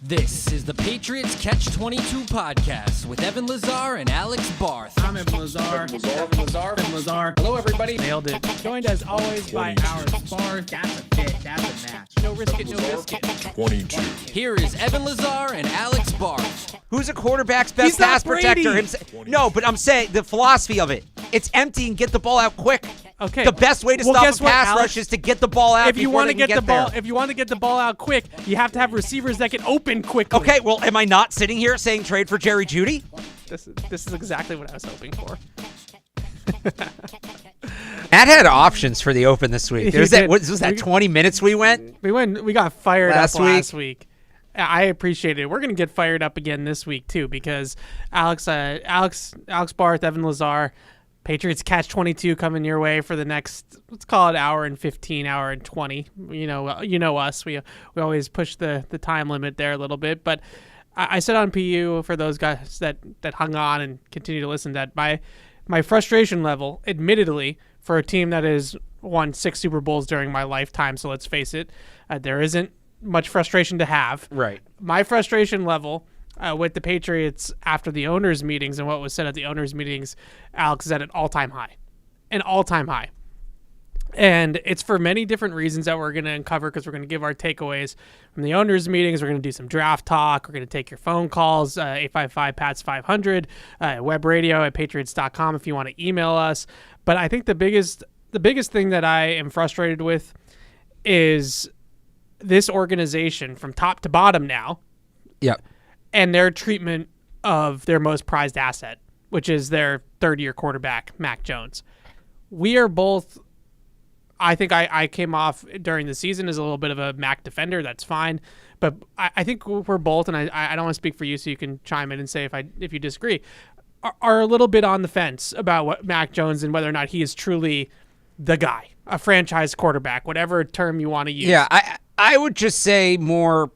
This is the Patriots Catch-22 podcast with Evan Lazar and Alex Barth. I'm Evan Lazar. Evan Lazar. Hello, everybody. Nailed it. Joined as always by our Barth. That's a bit. That's a match. No risk it, no biscuit. 22. Here is Evan Lazar and Alex Barth. Who's a quarterback's best He's not pass protector? Brady. No, but I'm saying the philosophy of it. It's empty and get the ball out quick. Okay. The best way to stop a pass rush is to get the ball out if you want to get the ball, there. if you want to get the ball out quick, you have to have receivers that can open quickly. Okay, well, am I not sitting here saying trade for Jerry Jeudy? This is exactly what I was hoping for. Matt had options for the Open this week. Was that 20 minutes we went? We got fired Last up last week. I appreciate it. We're going to get fired up again this week too, because Alex Barth, Evan Lazar, Patriots Catch-22 coming your way for the next, let's call it hour and 15, hour and 20. You know us. We always push the time limit there a little bit. But I said on PU, for those guys that hung on and continue to listen, that my frustration level, admittedly, for a team that has won 6 Super Bowls during my lifetime, so let's face it, there isn't much frustration to have. Right. My frustration level with the Patriots after the owners' meetings and what was said at the owners' meetings, Alex, is at an all-time high. An all-time high. And it's for many different reasons that we're going to uncover, because we're going to give our takeaways from the owners' meetings. We're going to do some draft talk. We're going to take your phone calls, 855-PATS-500, web radio at patriots.com if you want to email us. But I think the biggest thing that I am frustrated with is this organization from top to bottom now. Yep. And their treatment of their most prized asset, which is their third-year quarterback, Mac Jones. We are both, I think I came off during the season as a little bit of a Mac defender. That's fine. But I think we're both, and I don't want to speak for you, so you can chime in and say if you disagree, are a little bit on the fence about what Mac Jones and whether or not he is truly the guy, a franchise quarterback, whatever term you want to use. Yeah, I would just say more,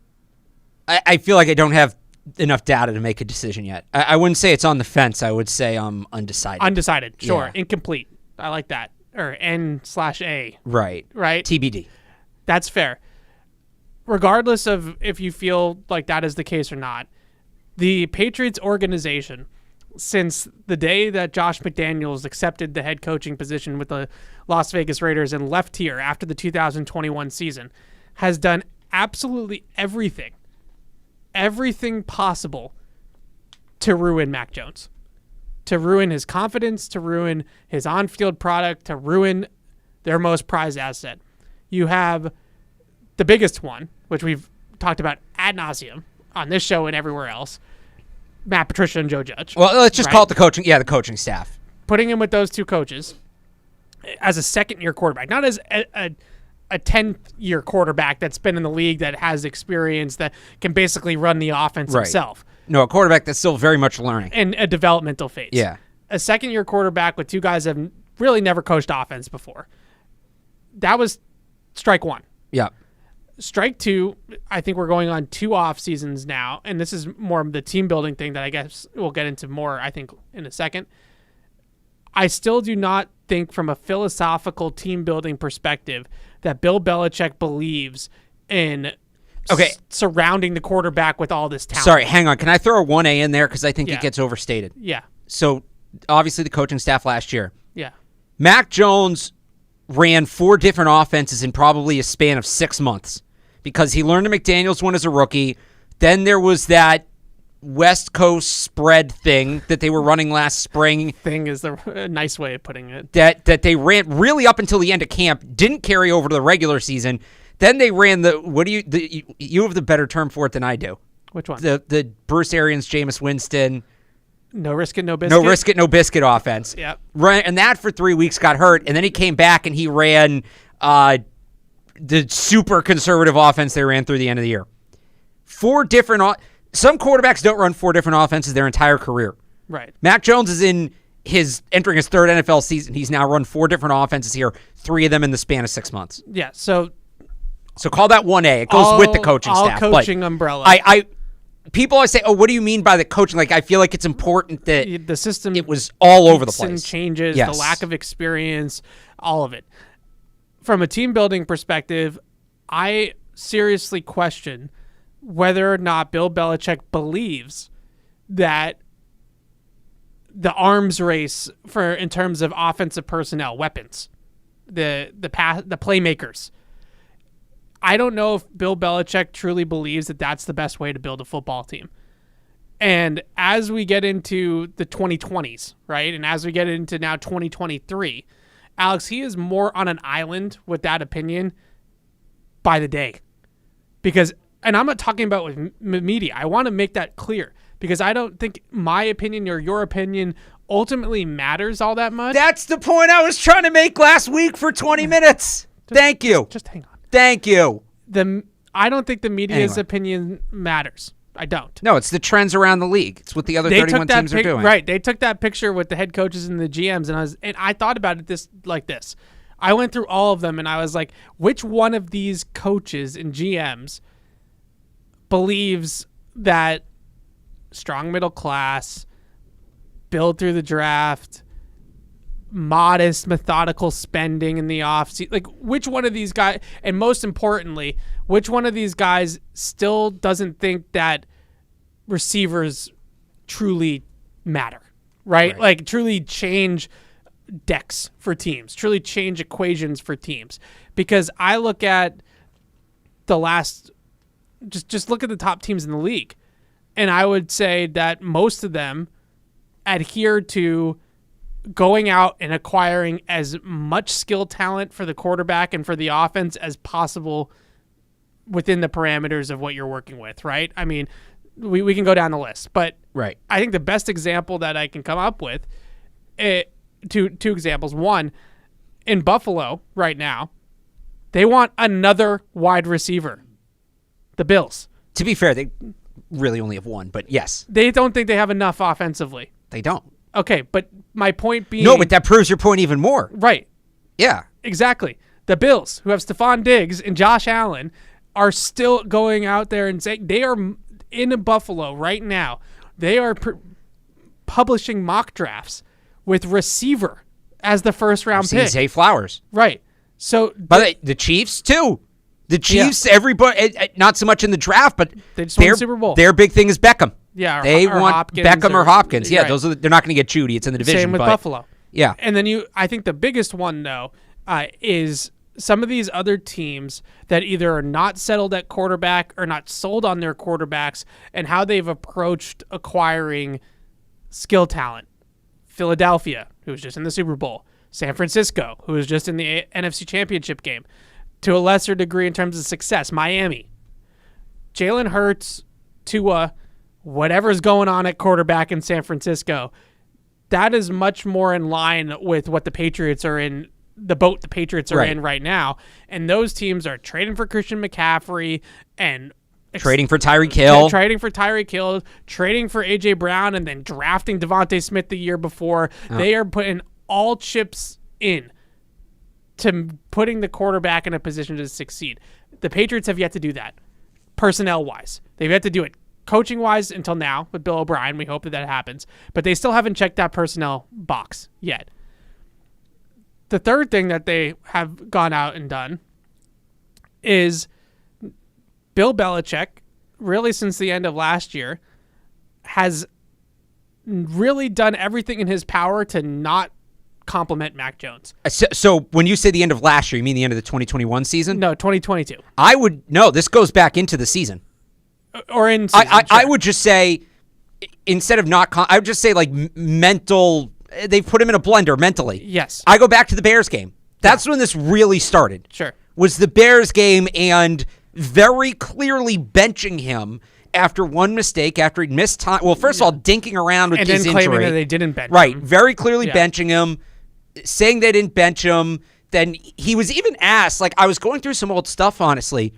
I feel like I don't have enough data to make a decision yet. I wouldn't say it's on the fence. I would say I'm undecided. Undecided, sure. Yeah. Incomplete. I like that. Or N/A. Right. TBD. That's fair. Regardless of if you feel like that is the case or not, the Patriots organization, since the day that Josh McDaniels accepted the head coaching position with the Las Vegas Raiders and left here after the 2021 season, has done absolutely everything possible to ruin Mac Jones, to ruin his confidence, to ruin his on-field product, to ruin their most prized asset. You have the biggest one, which we've talked about ad nauseum on this show and everywhere else, Matt Patricia and Joe Judge. Well, let's just call it the coaching staff. Putting him with those two coaches as a second-year quarterback, not as a 10th-year quarterback that's been in the league, that has experience, that can basically run the offense himself. No, a quarterback that's still very much learning. In a developmental phase. Yeah. A second-year quarterback with two guys that have really never coached offense before. That was strike one. Yeah. Strike two, I think we're going on 2 off seasons now, and this is more of the team-building thing that I guess we'll get into more, I think, in a second. I still do not think, from a philosophical team-building perspective, that Bill Belichick believes in surrounding the quarterback with all this talent. Sorry, hang on. Can I throw a 1A in there? Because I think it gets overstated. Yeah. So, obviously, the coaching staff last year. Yeah. Mac Jones ran 4 different offenses in probably a span of 6 months, because he learned the McDaniels one as a rookie. Then there was that West Coast spread thing that they were running last spring. Thing is a nice way of putting it. That they ran really up until the end of camp, didn't carry over to the regular season. Then they ran you have the better term for it than I do. Which one? The Bruce Arians, Jameis Winston. No risk it, no biscuit. No risk it, no biscuit offense. Yep. And that for 3 weeks got hurt, and then he came back and he ran the super conservative offense they ran through the end of the year. 4 different. Some quarterbacks don't run 4 different offenses their entire career. Right. Mac Jones is entering his 3rd NFL season. He's now run 4 different offenses here, 3 of them in the span of 6 months. Yeah. So call that 1A. It goes with the coaching staff. All coaching umbrella. People always say, "Oh, what do you mean by the coaching?" Like, I feel like it's important that the system, it was all over the place. Changes, yes. The lack of experience, all of it. From a team building perspective, I seriously question whether or not Bill Belichick believes that the arms race in terms of offensive personnel, weapons, the playmakers. I don't know if Bill Belichick truly believes that that's the best way to build a football team. And as we get into the 2020s, right, and as we get into now 2023, Alex, he is more on an island with that opinion by the day. Because, and I'm not talking about with media, I want to make that clear, because I don't think my opinion or your opinion ultimately matters all that much. That's the point I was trying to make last week for 20 minutes. Thank you. Just hang on. Thank you. I don't think the media's opinion matters. I don't. No, it's the trends around the league. It's what the other 31 teams are doing. Right. They took that picture with the head coaches and the GMs, and I thought about it like this. I went through all of them, and I was like, which one of these coaches and GMs believes that strong middle class, build through the draft, modest, methodical spending in the offseason, like which one of these guys, and most importantly, which one of these guys still doesn't think that receivers truly matter, right? Like truly change decks for teams, truly change equations for teams. Because I look at the last, just look at the top teams in the league, and I would say that most of them adhere to going out and acquiring as much skill talent for the quarterback and for the offense as possible within the parameters of what you're working with, right? I mean, we can go down the list, but right. I think the best example that I can come up with, two examples. One, in Buffalo right now, they want another wide receiver. The Bills. To be fair, they really only have one, but yes. They don't think they have enough offensively. They don't. Okay, but my point being... No, but that proves your point even more. Right. Yeah. Exactly. The Bills, who have Stephon Diggs and Josh Allen, are still going out there and saying they are in Buffalo right now. They are publishing mock drafts with receiver as the first-round pick. Zay Flowers. Right. So, but the Chiefs, too. The Chiefs, everybody, not so much in the draft, but they just won the Super Bowl. Their big thing is Beckham. Yeah, they want Hopkins Beckham or Hopkins. Yeah, right. those are they're not going to get Judy. It's in the division. Same with Buffalo. Yeah, and then I think the biggest one though is some of these other teams that either are not settled at quarterback or not sold on their quarterbacks and how they've approached acquiring skill talent. Philadelphia, who was just in the Super Bowl. San Francisco, who was just in the NFC Championship game. To a lesser degree in terms of success, Miami. Jalen Hurts, Tua, whatever's going on at quarterback in San Francisco, that is much more in line with what the Patriots are in, the boat the Patriots are in right now. And those teams are trading for Christian McCaffrey and trading for Tyreek Hill. Trading for A.J. Brown, and then drafting Devontae Smith the year before. They are putting all chips in to putting the quarterback in a position to succeed. The Patriots have yet to do that, personnel-wise. They've yet to do it coaching-wise until now with Bill O'Brien. We hope that happens. But they still haven't checked that personnel box yet. The third thing that they have gone out and done is Bill Belichick, really since the end of last year, has really done everything in his power to not compliment Mac Jones. So when you say the end of last year, you mean the end of the 2021 season? No, 2022. This goes back into the season. Or in season, I would just say, instead of I would just say like mental, they've put him in a blender mentally. Yes. I go back to the Bears game. That's when this really started. Sure. Was the Bears game and very clearly benching him after one mistake, after he'd missed time. Well, first of all, dinking around with his injury. And then claiming that they didn't bench him. Right. Very clearly benching him, saying they didn't bench him. Then he was even asked, like I was going through some old stuff, honestly.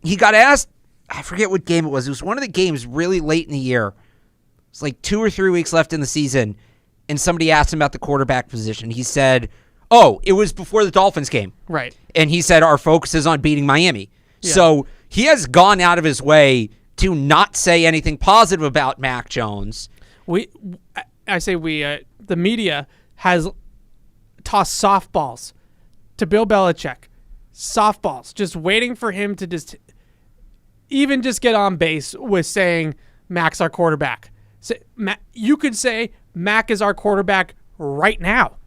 He got asked, I forget what game it was. It was one of the games really late in the year. It's like 2 or 3 weeks left in the season, and somebody asked him about the quarterback position. He said, it was before the Dolphins game. Right. And he said, our focus is on beating Miami. Yeah. So he has gone out of his way to not say anything positive about Mac Jones. The media has tossed softballs to Bill Belichick. Softballs, just waiting for him to just... even just get on base with saying Mac's our quarterback. You could say Mac is our quarterback right now.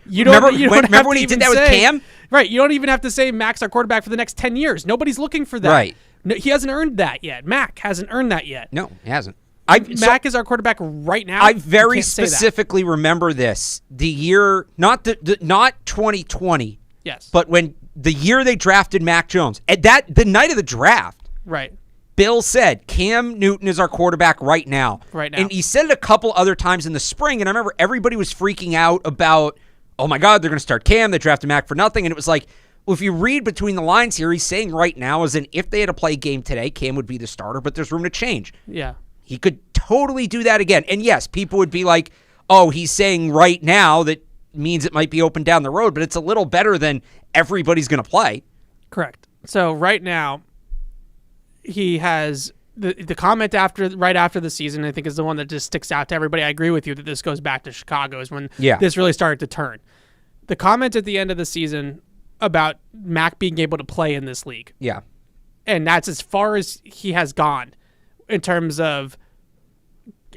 Remember when he did that with Cam? Right. You don't even have to say Mac's our quarterback for the next 10 years. Nobody's looking for that. Right. No, he hasn't earned that yet. Mac hasn't earned that yet. No, he hasn't. Mac is our quarterback right now. I very specifically remember this. The year, not 2020. Yes. But when the year they drafted Mac Jones, the night of the draft. Right. Bill said, Cam Newton is our quarterback right now. Right now. And he said it a couple other times in the spring, and I remember everybody was freaking out about, oh my God, they're going to start Cam. They drafted Mac for nothing. And it was like, well, if you read between the lines here, he's saying right now, as in if they had to play a game today, Cam would be the starter, but there's room to change. Yeah. He could totally do that again. And yes, people would be like, oh, he's saying right now that means it might be open down the road, but it's a little better than everybody's going to play. Correct. So right now, he has the comment right after the season, I think, is the one that just sticks out to everybody. I agree with you that this goes back to Chicago is when this really started to turn. The comment at the end of the season about Mac being able to play in this league. Yeah. And that's as far as he has gone in terms of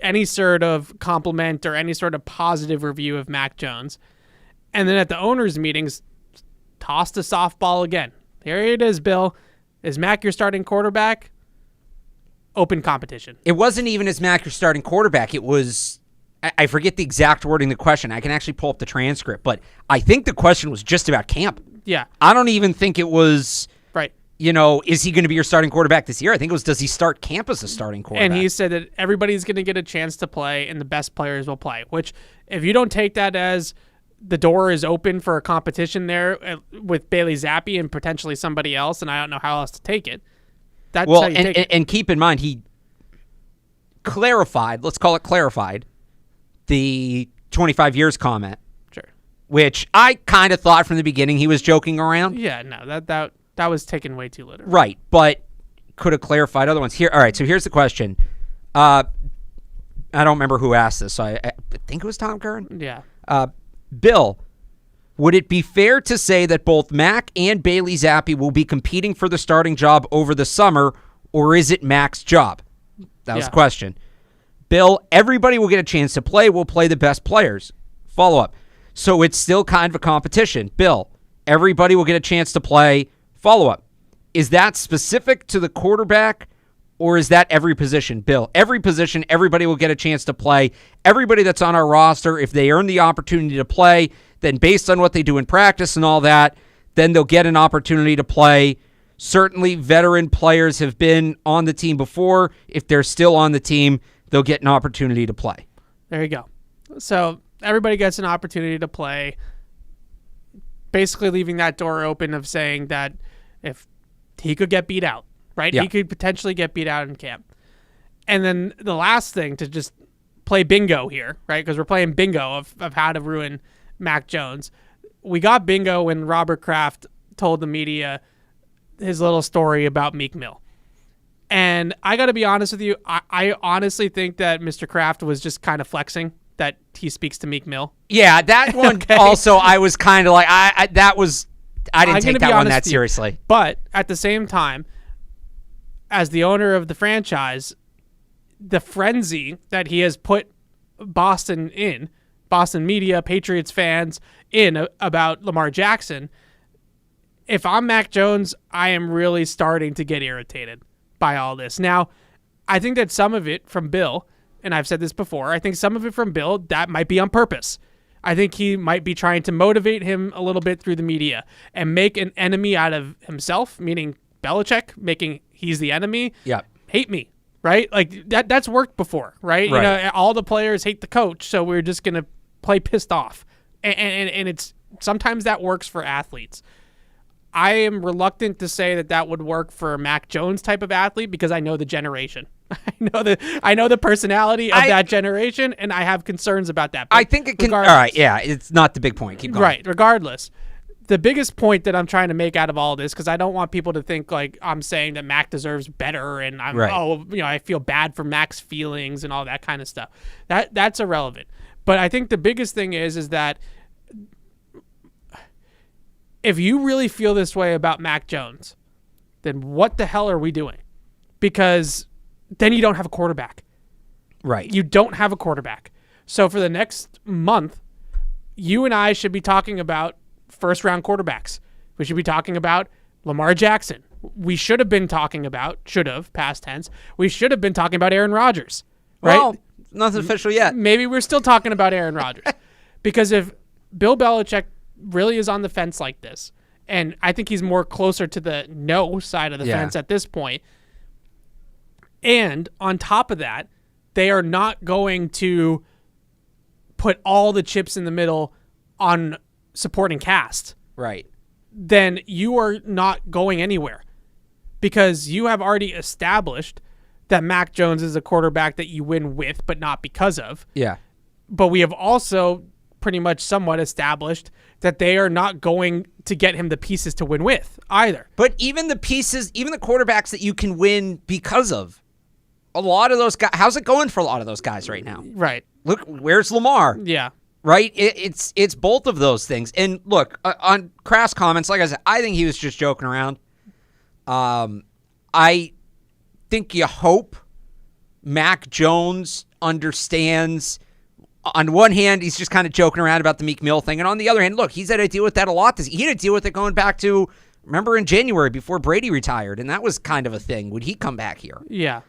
any sort of compliment or any sort of positive review of Mac Jones. And then at the owners' meetings, tossed a softball again. Here it is, Bill. Is Mac your starting quarterback? Open competition. It wasn't even as Mac your starting quarterback. It was, I forget the exact wording of the question. I can actually pull up the transcript, but I think the question was just about camp. Yeah. I don't even think it was, right. Is he going to be your starting quarterback this year? I think it was, does he start camp as a starting quarterback? And he said that everybody's going to get a chance to play and the best players will play, which if you don't take that as the door is open for a competition there with Bailey Zappi and potentially somebody else, and I don't know how else to take it. That's how you take it. And keep in mind, he clarified, let's call it clarified, the 25 years comment. Sure. Which I kind of thought from the beginning he was joking around. Yeah, no, that was taken way too literally. Right, but could have clarified other ones. Here, all right, so here's the question. I don't remember who asked this, so I think it was Tom Curran. Yeah. Bill, would it be fair to say that both Mac and Bailey Zappi will be competing for the starting job over the summer, or is it Mac's job? That was the question. Bill, everybody will get a chance to play. We'll play the best players. Follow-up. So it's still kind of a competition. Bill, everybody will get a chance to play. Follow-up. Is that specific to the quarterback, or is that every position? Bill, every position, everybody will get a chance to play. Everybody that's on our roster, if they earn the opportunity to play, then based on what they do in practice and all that, then they'll get an opportunity to play. Certainly, veteran players have been on the team before. If they're still on the team, they'll get an opportunity to play. There you go. So everybody gets an opportunity to play, basically leaving that door open of saying that if he could get beat out, right? Yeah. He could potentially get beat out in camp. And then the last thing to just play bingo here, right? Because we're playing bingo of how to ruin Mac Jones. We got bingo when Robert Kraft told the media his little story about Meek Mill. And I got to be honest with you, I honestly think that Mr. Kraft was just kind of flexing that he speaks to Meek Mill. Yeah, that one Okay. also I was kind of like, I didn't take that one that seriously. But at the same time, as the owner of the franchise, the frenzy that he has put Boston media, Patriots fans in about Lamar Jackson, if I'm Mac Jones, I am really starting to get irritated by all this. Now, I think that some of it from Bill, and I've said this before, I think some of it from Bill, that might be on purpose. I think he might be trying to motivate him a little bit through the media and make an enemy out of himself, meaning Belichick, making he's the enemy. Yeah. Hate me, right? Like that's worked before, right? Right. You know, all the players hate the coach, so we're just going to play pissed off. And it's sometimes that works for athletes. I am reluctant to say that would work for a Mac Jones type of athlete because I know the generation. I know the personality of that generation, and I have concerns about that. But I think it can. All right, yeah, it's not the big point. Keep going. Right. Regardless, the biggest point that I'm trying to make out of all this, because I don't want people to think like I'm saying that Mac deserves better, and I feel bad for Mac's feelings and all that kind of stuff. That's irrelevant. But I think the biggest thing is that if you really feel this way about Mac Jones, then what the hell are we doing? because then you don't have a quarterback. Right. You don't have a quarterback. So for the next month, you and I should be talking about first-round quarterbacks. We should be talking about Lamar Jackson. We should have been talking about, past tense, we should have been talking about Aaron Rodgers, right? Well, nothing official yet. Maybe we're still talking about Aaron Rodgers. Because if Bill Belichick really is on the fence like this, and I think he's more closer to the no side of the fence at this point, and on top of that, they are not going to put all the chips in the middle on supporting cast. Right. Then you are not going anywhere because you have already established that Mac Jones is a quarterback that you win with, but not because of. Yeah. But we have also pretty much somewhat established that they are not going to get him the pieces to win with either. But even the pieces, even the quarterbacks that you can win because of, a lot of those guys, how's it going for a lot of those guys right now? Right. Look, where's Lamar? Yeah. Right? It's both of those things. And look, on crass comments, like I said, I think he was just joking around. I think you hope Mac Jones understands. On one hand, he's just kind of joking around about the Meek Mill thing. And on the other hand, look, he's had to deal with that a lot. He had to deal with it going back to, remember in January before Brady retired. And that was kind of a thing. Would he come back here? Yeah.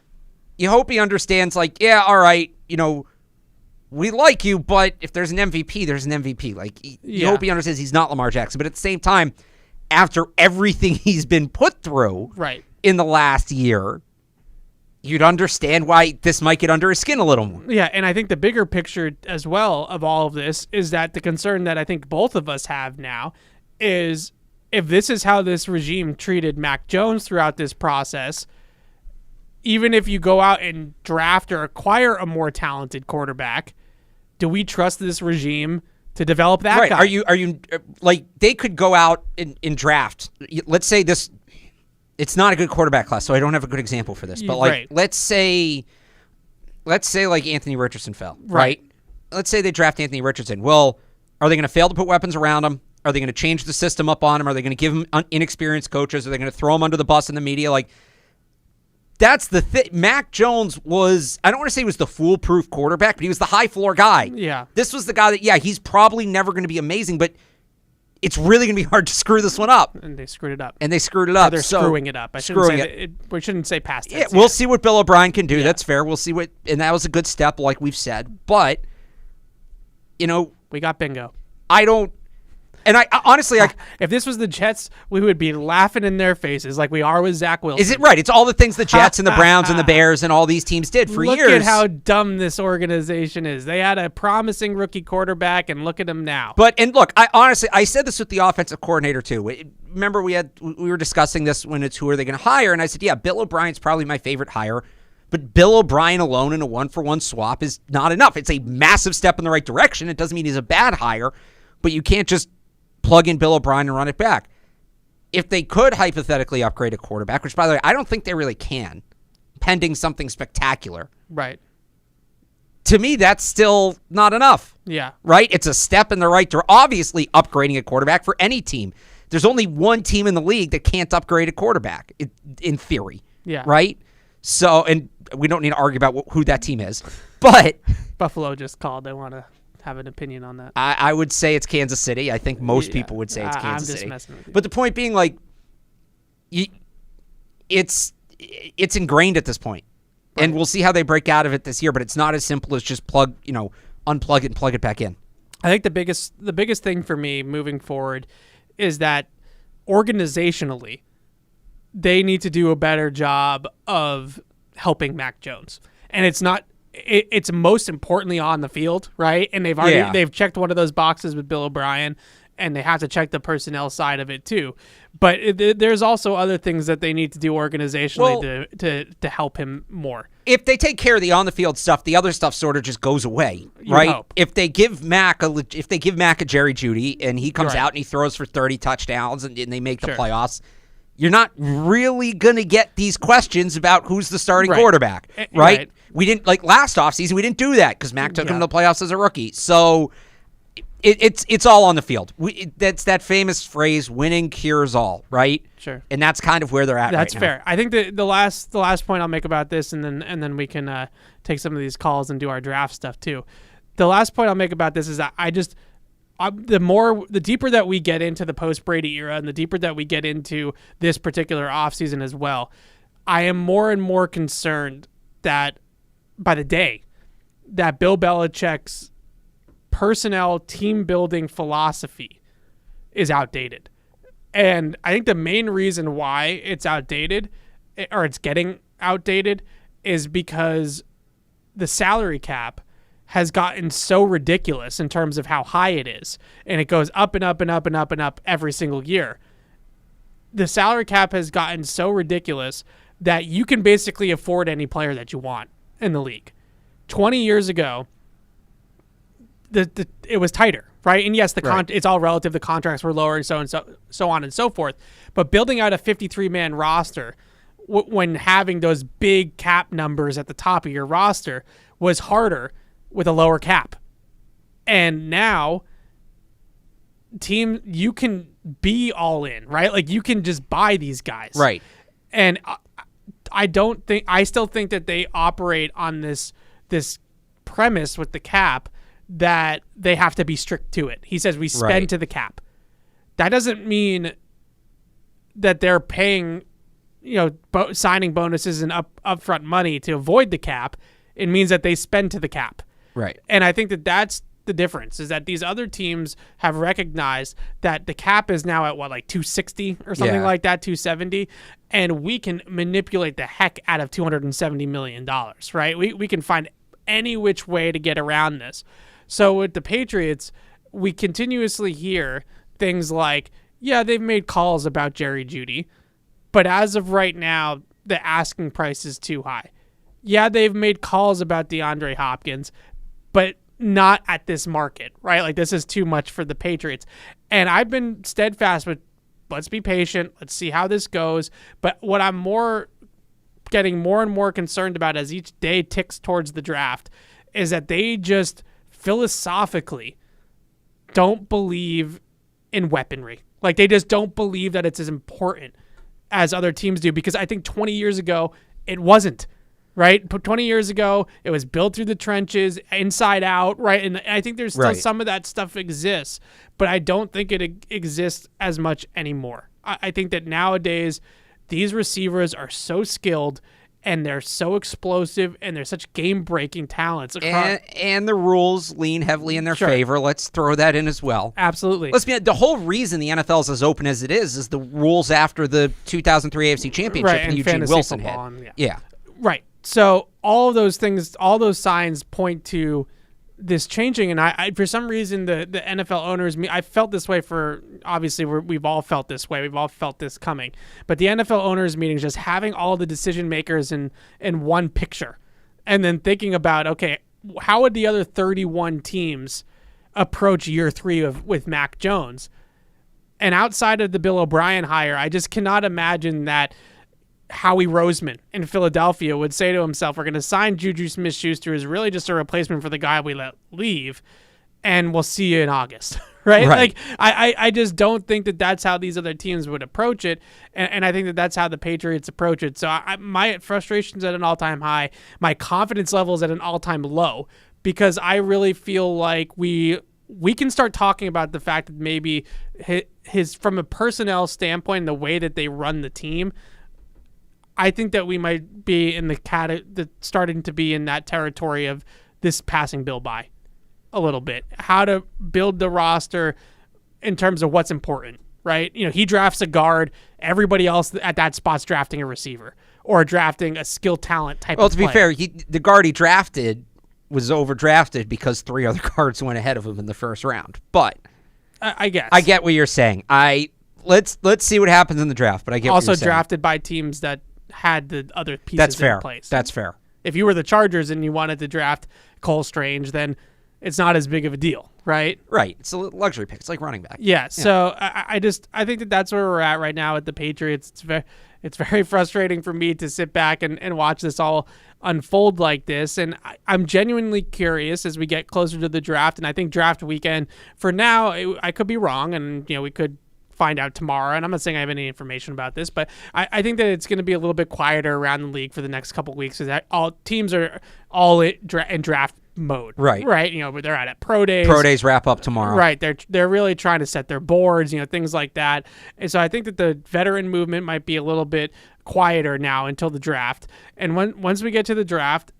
You hope he understands, like, yeah, all right, we like you, but if there's an MVP, there's an MVP. Like, you hope he understands he's not Lamar Jackson. But at the same time, after everything he's been put through in the last year, you'd understand why this might get under his skin a little more. Yeah, and I think the bigger picture as well of all of this is that the concern that I think both of us have now is if this is how this regime treated Mac Jones throughout this process, even if you go out and draft or acquire a more talented quarterback, do we trust this regime to develop that guy? Are you like, they could go out and draft. Let's say this, it's not a good quarterback class, so I don't have a good example for this. But like, let's say like Anthony Richardson fell, right? Let's say they draft Anthony Richardson. Well, are they going to fail to put weapons around him? Are they going to change the system up on him? Are they going to give him inexperienced coaches? Are they going to throw him under the bus in the media? Like, that's the thing. Mac Jones was, I don't want to say he was the foolproof quarterback, but he was the high floor guy. Yeah. This was the guy that, he's probably never going to be amazing, but it's really going to be hard to screw this one up. And they screwed it up. Or they're screwing it up. We shouldn't say past tense. We'll see what Bill O'Brien can do. Yeah. That's fair. We'll see and that was a good step, like we've said. But, we got bingo. And I honestly, if this was the Jets, we would be laughing in their faces like we are with Zach Wilson. Is it right? It's all the things the Jets and the Browns and the Bears and all these teams did for years. Look at how dumb this organization is. They had a promising rookie quarterback, and look at him now. And look, I said this with the offensive coordinator too. Remember, we were discussing this when it's who are they going to hire, and I said, Bill O'Brien's probably my favorite hire. But Bill O'Brien alone in a 1-for-1 swap is not enough. It's a massive step in the right direction. It doesn't mean he's a bad hire, but you can't just plug in Bill O'Brien and run it back. If they could hypothetically upgrade a quarterback, which, by the way, I don't think they really can, pending something spectacular. Right. To me, that's still not enough. Yeah. Right? It's a step in the right direction. Obviously, upgrading a quarterback for any team. There's only one team in the league that can't upgrade a quarterback, in theory. Yeah. Right? So, and we don't need to argue about who that team is. But Buffalo just called. They want to have an opinion on that. I would say it's Kansas City. I think most people would say it's Kansas City. Messing with you. But the point being, like, it's ingrained at this point. Right. And we'll see how they break out of it this year, but it's not as simple as just unplug it and plug it back in. I think the biggest thing for me moving forward is that organizationally, they need to do a better job of helping Mac Jones. And it's most importantly on the field, right? And they've checked one of those boxes with Bill O'Brien, and they have to check the personnel side of it too. But there's also other things that they need to do organizationally to help him more. If they take care of the on the field stuff, the other stuff sort of just goes away, right? Hope. If they give Mac a Jerry Jeudy and he comes out and he throws for 30 touchdowns and they make the playoffs, you're not really going to get these questions about who's the starting quarterback, right? We didn't, like last offseason, we didn't do that because Mac took him to the playoffs as a rookie. So It's all on the field. That's that famous phrase, winning cures all, right? Sure. And that's kind of where they're at That's right now. fair. I think the last point I'll make about this, and then we can take some of these calls and do our draft stuff too. The last point I'll make about this is that the deeper that we get into the post-Brady era and the deeper that we get into this particular offseason as well, I am more and more concerned that by the day that Bill Belichick's personnel team-building philosophy is outdated. And I think the main reason why it's outdated, or it's getting outdated, is because the salary cap has gotten so ridiculous in terms of how high it is. And it goes up and up and up and up and up every single year. The salary cap has gotten so ridiculous that you can basically afford any player that you want in the league. 20 years ago, it was tighter, right? And yes, it's all relative. The contracts were lower and so on and so forth. But building out a 53-man roster when having those big cap numbers at the top of your roster was harder with a lower cap. And now, you can be all in, right? Like, you can just buy these guys. Right. And I still think that they operate on this premise with the cap that they have to be strict to it. He says we spend to the cap. That doesn't mean that they're paying, signing bonuses and upfront money to avoid the cap. It means that they spend to the cap. Right. And I think that that's the difference, is that these other teams have recognized that the cap is now at like 260 or something like that, 270, and we can manipulate the heck out of $270 million, right? We can find any which way to get around this. So with the Patriots, we continuously hear things like, yeah, they've made calls about Jerry Jeudy, but as of right now, the asking price is too high. Yeah, they've made calls about DeAndre Hopkins, but not at this market, right? Like, this is too much for the Patriots. And I've been steadfast with, let's be patient, let's see how this goes. But what I'm getting more and more concerned about as each day ticks towards the draft is that they just philosophically don't believe in weaponry. Like, they just don't believe that it's as important as other teams do, because I think 20 years ago it wasn't, right? 20 years ago it was built through the trenches, inside out, right? And I think there's still some of that stuff exists, but I don't think it exists as much anymore. I think that nowadays these receivers are so skilled and they're so explosive and they're such game-breaking talents. And the rules lean heavily in their favor. Let's throw that in as well. Absolutely. The whole reason the NFL is as open as it is the rules after the 2003 AFC Championship and Eugene Wilson had. Yeah. Right. So all of those things, all those signs point to this changing, and I for some reason the NFL owners, I felt this way obviously we've all felt this way, we've all felt this coming, but the NFL owners meetings, just having all the decision makers in one picture, and then thinking about, okay, how would the other 31 teams approach year 3 with Mac Jones? And outside of the Bill O'Brien hire, I just cannot imagine that Howie Roseman in Philadelphia would say to himself, we're going to sign Juju Smith-Schuster as really just a replacement for the guy we let leave, and we'll see you in August, right? Like, I just don't think that that's how these other teams would approach it, and I think that that's how the Patriots approach it. So my frustration's at an all-time high. My confidence level is at an all-time low, because I really feel like we can start talking about the fact that maybe his from a personnel standpoint, the way that they run the team, I think that we might be in starting to be in that territory of this passing Bill by a little bit. How to build the roster in terms of what's important, right? He drafts a guard. Everybody else at that spot's drafting a receiver or drafting a skill talent type of player. Well, to be fair, the guard he drafted was overdrafted because 3 other guards went ahead of him in the first round. But I guess I get what you're saying. Let's see what happens in the draft. But I get also what you're saying. Drafted by teams that had the other pieces in place. That's fair. If you were the Chargers and you wanted to draft Cole Strange, then it's not as big of a deal, right? Right. It's a luxury pick. It's like running back. Yeah. So I think that that's where we're at right now with the Patriots. It's very frustrating for me to sit back and watch this all unfold like this. And I'm genuinely curious as we get closer to the draft. And I think draft weekend, for now, I could be wrong. And, we could find out tomorrow. And I'm not saying I have any information about this, but I think that it's going to be a little bit quieter around the league for the next couple of weeks. Because all teams are all in draft mode. Right. But they're out at pro days. Pro days wrap up tomorrow. Right. They're really trying to set their boards, things like that. And so I think that the veteran movement might be a little bit quieter now until the draft. And once we get to the draft,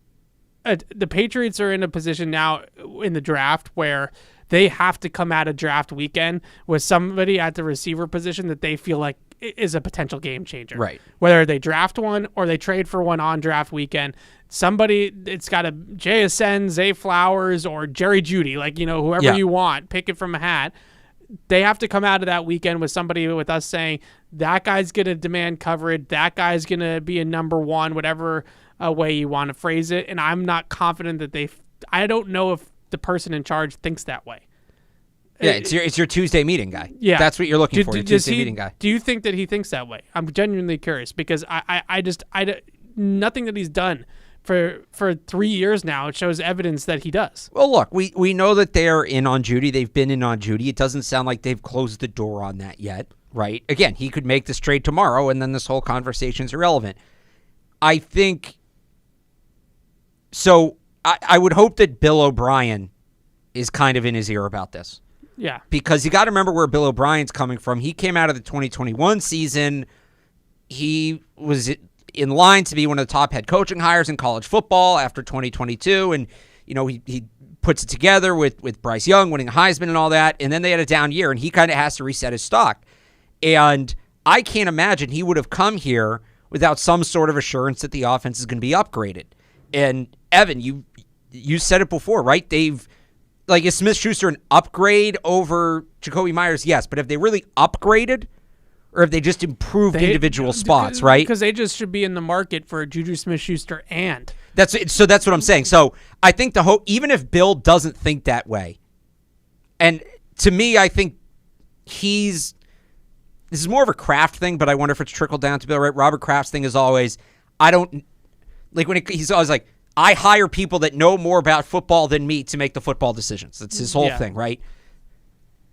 the Patriots are in a position now in the draft where they have to come out of draft weekend with somebody at the receiver position that they feel like is a potential game changer. Right. Whether they draft one or they trade for one on draft weekend, somebody, it's got a JSN, Zay Flowers, or Jerry Jeudy, whoever you want, pick it from a hat. They have to come out of that weekend with somebody with us saying, that guy's going to demand coverage, that guy's going to be a number one, whatever way you want to phrase it. And I'm not confident that I don't know if the person in charge thinks that way. Yeah, it's your Tuesday meeting guy. Yeah. That's what you're looking for, your Tuesday meeting guy. Do you think that he thinks that way? I'm genuinely curious because I nothing that he's done for 3 years now, it shows evidence that he does. Well, look, we know that they're in on Jeudy. They've been in on Jeudy. It doesn't sound like they've closed the door on that yet, right? Again, he could make this trade tomorrow, and then this whole conversation's irrelevant. I think so. I would hope that Bill O'Brien is kind of in his ear about this. Yeah. Because you got to remember where Bill O'Brien's coming from. He came out of the 2021 season. He was in line to be one of the top head coaching hires in college football after 2022. And, he puts it together with Bryce Young winning a Heisman and all that. And then they had a down year, and he kind of has to reset his stock. And I can't imagine he would have come here without some sort of assurance that the offense is going to be upgraded. And, Evan, you said it before, right? Is Smith-Schuster an upgrade over Jacoby Myers? Yes, but have they really upgraded, or have they just improved individual spots, right? Because they just should be in the market for Juju Smith-Schuster and. That's what I'm saying. So I think even if Bill doesn't think that way, and to me, I think this is more of a Kraft thing, but I wonder if it's trickled down to Bill, right? Robert Kraft's thing is always, he's always like, I hire people that know more about football than me to make the football decisions. That's his whole thing, right?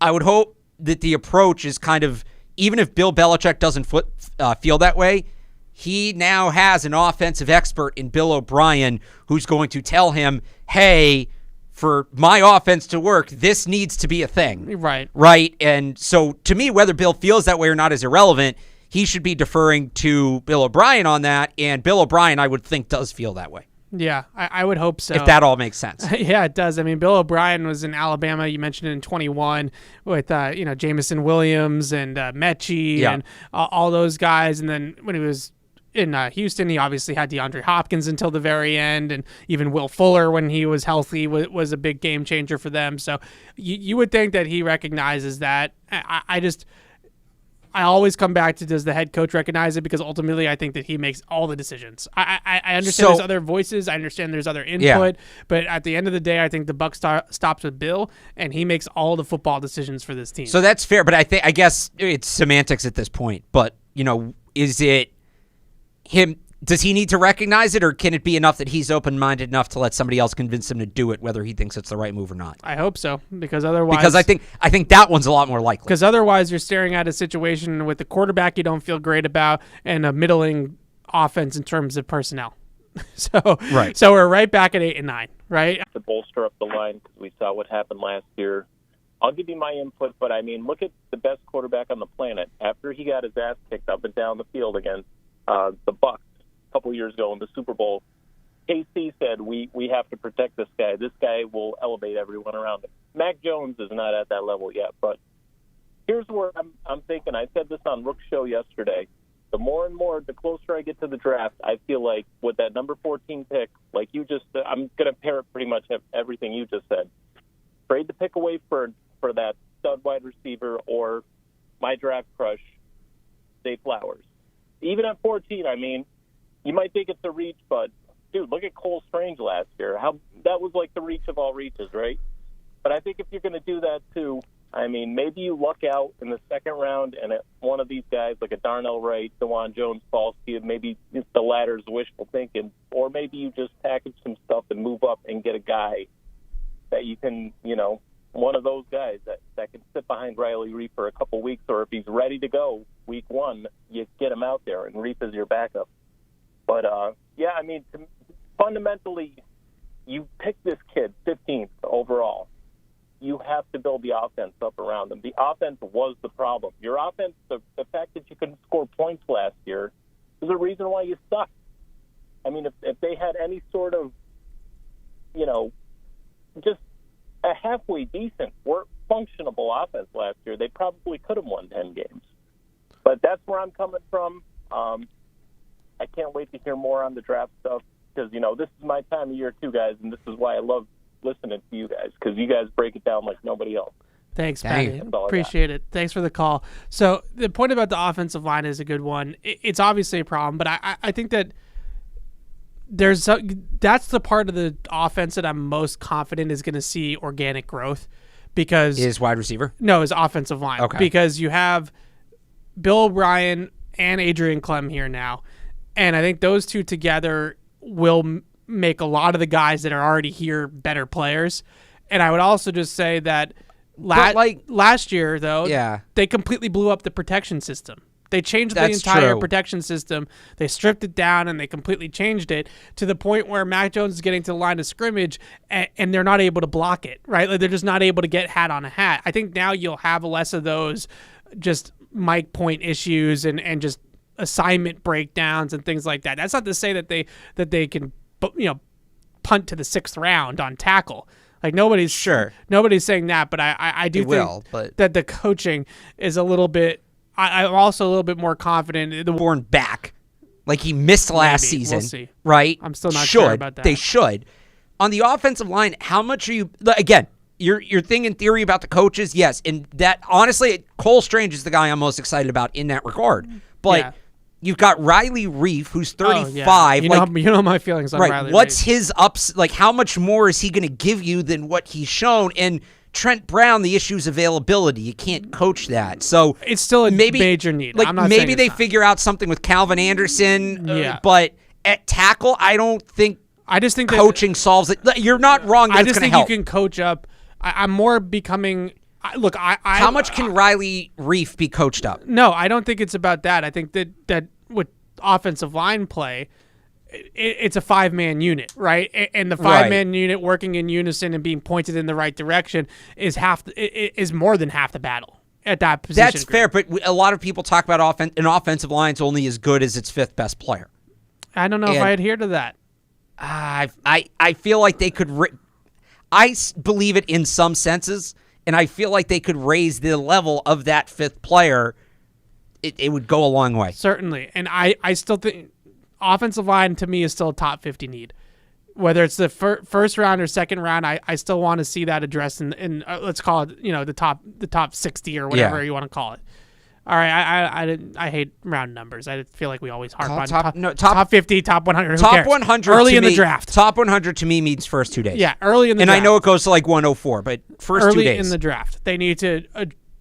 I would hope that the approach is kind of, even if Bill Belichick doesn't feel that way, he now has an offensive expert in Bill O'Brien who's going to tell him, hey, for my offense to work, this needs to be a thing. Right. Right? And so to me, whether Bill feels that way or not is irrelevant. He should be deferring to Bill O'Brien on that, and Bill O'Brien, I would think, does feel that way. Yeah, I would hope so. If that all makes sense. Yeah, it does. I mean, Bill O'Brien was in Alabama. You mentioned it in 21 with, Jameson Williams and Mechie and all those guys. And then when he was in Houston, he obviously had DeAndre Hopkins until the very end. And even Will Fuller, when he was healthy, was a big game changer for them. So you would think that he recognizes that. I always come back to, does the head coach recognize it? Because ultimately, I think that he makes all the decisions. I understand there's other voices. I understand there's other input. But at the end of the day, I think the buck stops with Bill, and he makes all the football decisions for this team. So that's fair. But I guess it's semantics at this point. But, is it him? Does he need to recognize it, or can it be enough that he's open-minded enough to let somebody else convince him to do it, whether he thinks it's the right move or not? I hope so, because otherwise... Because I think that one's a lot more likely. Because otherwise you're staring at a situation with the quarterback you don't feel great about and a middling offense in terms of personnel. So we're right back at 8 and 9, right? To bolster up the line, because we saw what happened last year. I'll give you my input, but look at the best quarterback on the planet. After he got his ass kicked up and down the field against the Bucs, couple years ago in the Super Bowl, KC said, we have to protect this guy. This guy will elevate everyone around him. Mac Jones is not at that level yet, but here's where I'm thinking. I said this on Rook's show yesterday. The more and more, the closer I get to the draft, I feel like with that number 14 pick, like you just, I'm going to parrot pretty much everything you just said. Trade the pick away for that stud wide receiver or my draft crush, Zay Flowers. Even at 14, you might think it's a reach, but, dude, look at Cole Strange last year. That was like the reach of all reaches, right? But I think if you're going to do that too, I mean, maybe you luck out in the second round and one of these guys, like a Darnell Wright, DeJuan Jones, Falski, maybe it's the latter's wishful thinking, or maybe you just package some stuff and move up and get a guy that you can, one of those guys that can sit behind Riley Reef for a couple weeks, or if he's ready to go week one, you get him out there and Reef is your backup. But, fundamentally, you pick this kid 15th overall. You have to build the offense up around them. The offense was the problem. Your offense, the fact that you couldn't score points last year is a reason why you suck. I mean, if they had any sort of, just a halfway decent, functionable offense last year, they probably could have won 10 games. But that's where I'm coming from. I can't wait to hear more on the draft stuff because, this is my time of year too, guys, and this is why I love listening to you guys because you guys break it down like nobody else. Thanks, Patty. Appreciate it. Thanks for the call. So the point about the offensive line is a good one. It's obviously a problem, but I think that that's the part of the offense that I'm most confident is going to see organic growth because is wide receiver? No, is offensive line. Okay. Because you have Bill O'Brien and Adrian Clem here now, and I think those two together will make a lot of the guys that are already here better players. And I would also just say that last year, though, they completely blew up the protection system. They changed the entire protection system. They stripped it down, and they completely changed it to the point where Mac Jones is getting to the line of scrimmage, and they're not able to block it, right? Like they're just not able to get hat on a hat. I think now you'll have less of those just mic point issues and just assignment breakdowns and things like that. That's not to say that they can punt to the 6th round on tackle. Like nobody's saying that, but I do think that the coaching is a little bit. I'm also a little bit more confident. The Born back, like he missed last season. We'll see. Right? I'm still not sure about that. They should. On the offensive line, how much are you? Again, your thing in theory about the coaches, yes, and that honestly, Cole Strange is the guy I'm most excited about in that regard. But you've got Riley Reef, who's 35. You know my feelings on Riley Reef. What's his ups? Like, how much more is he going to give you than what he's shown? And Trent Brown, the issue is availability. You can't coach that. So it's still a major need. Like I'm not maybe they figure out something with Calvin Anderson. But at tackle, I just think coaching solves it. You're not wrong. I just think you can coach up. I'm more becoming. Look, how much can Riley Reef be coached up? No, I don't think it's about that. I think that with offensive line play, it's a 5-man unit, right? And the 5-man unit working in unison and being pointed in the right direction is more than half the battle at that position. That's fair, but a lot of people talk about an offensive line's only as good as its 5th best player. I don't know if I adhere to that. I feel like they could. I believe it in some senses, and I feel like they could raise the level of that 5th player. It would go a long way. Certainly, and I still think offensive line to me is still a top 50 need. Whether it's the first round or second round, I still want to see that addressed in let's call it the top 60 or whatever you want to call it. All right, I hate round numbers. I feel like we always harp on top 50, top 100. Top 100 early in the draft. Top 100 to me means first 2 days. Yeah, early in the draft. And I know it goes to like 104, but first 2 days. Early in the draft, they need to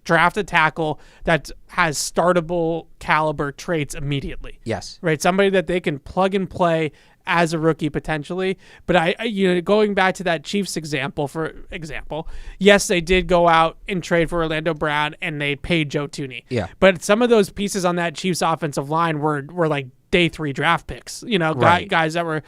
draft a tackle that has startable caliber traits immediately. Yes. Right, somebody that they can plug and play as a rookie potentially. But going back to that Chiefs example, yes, they did go out and trade for Orlando Brown and they paid Joe Thuney. Yeah. But some of those pieces on that Chiefs offensive line were like day 3 draft picks, guys that were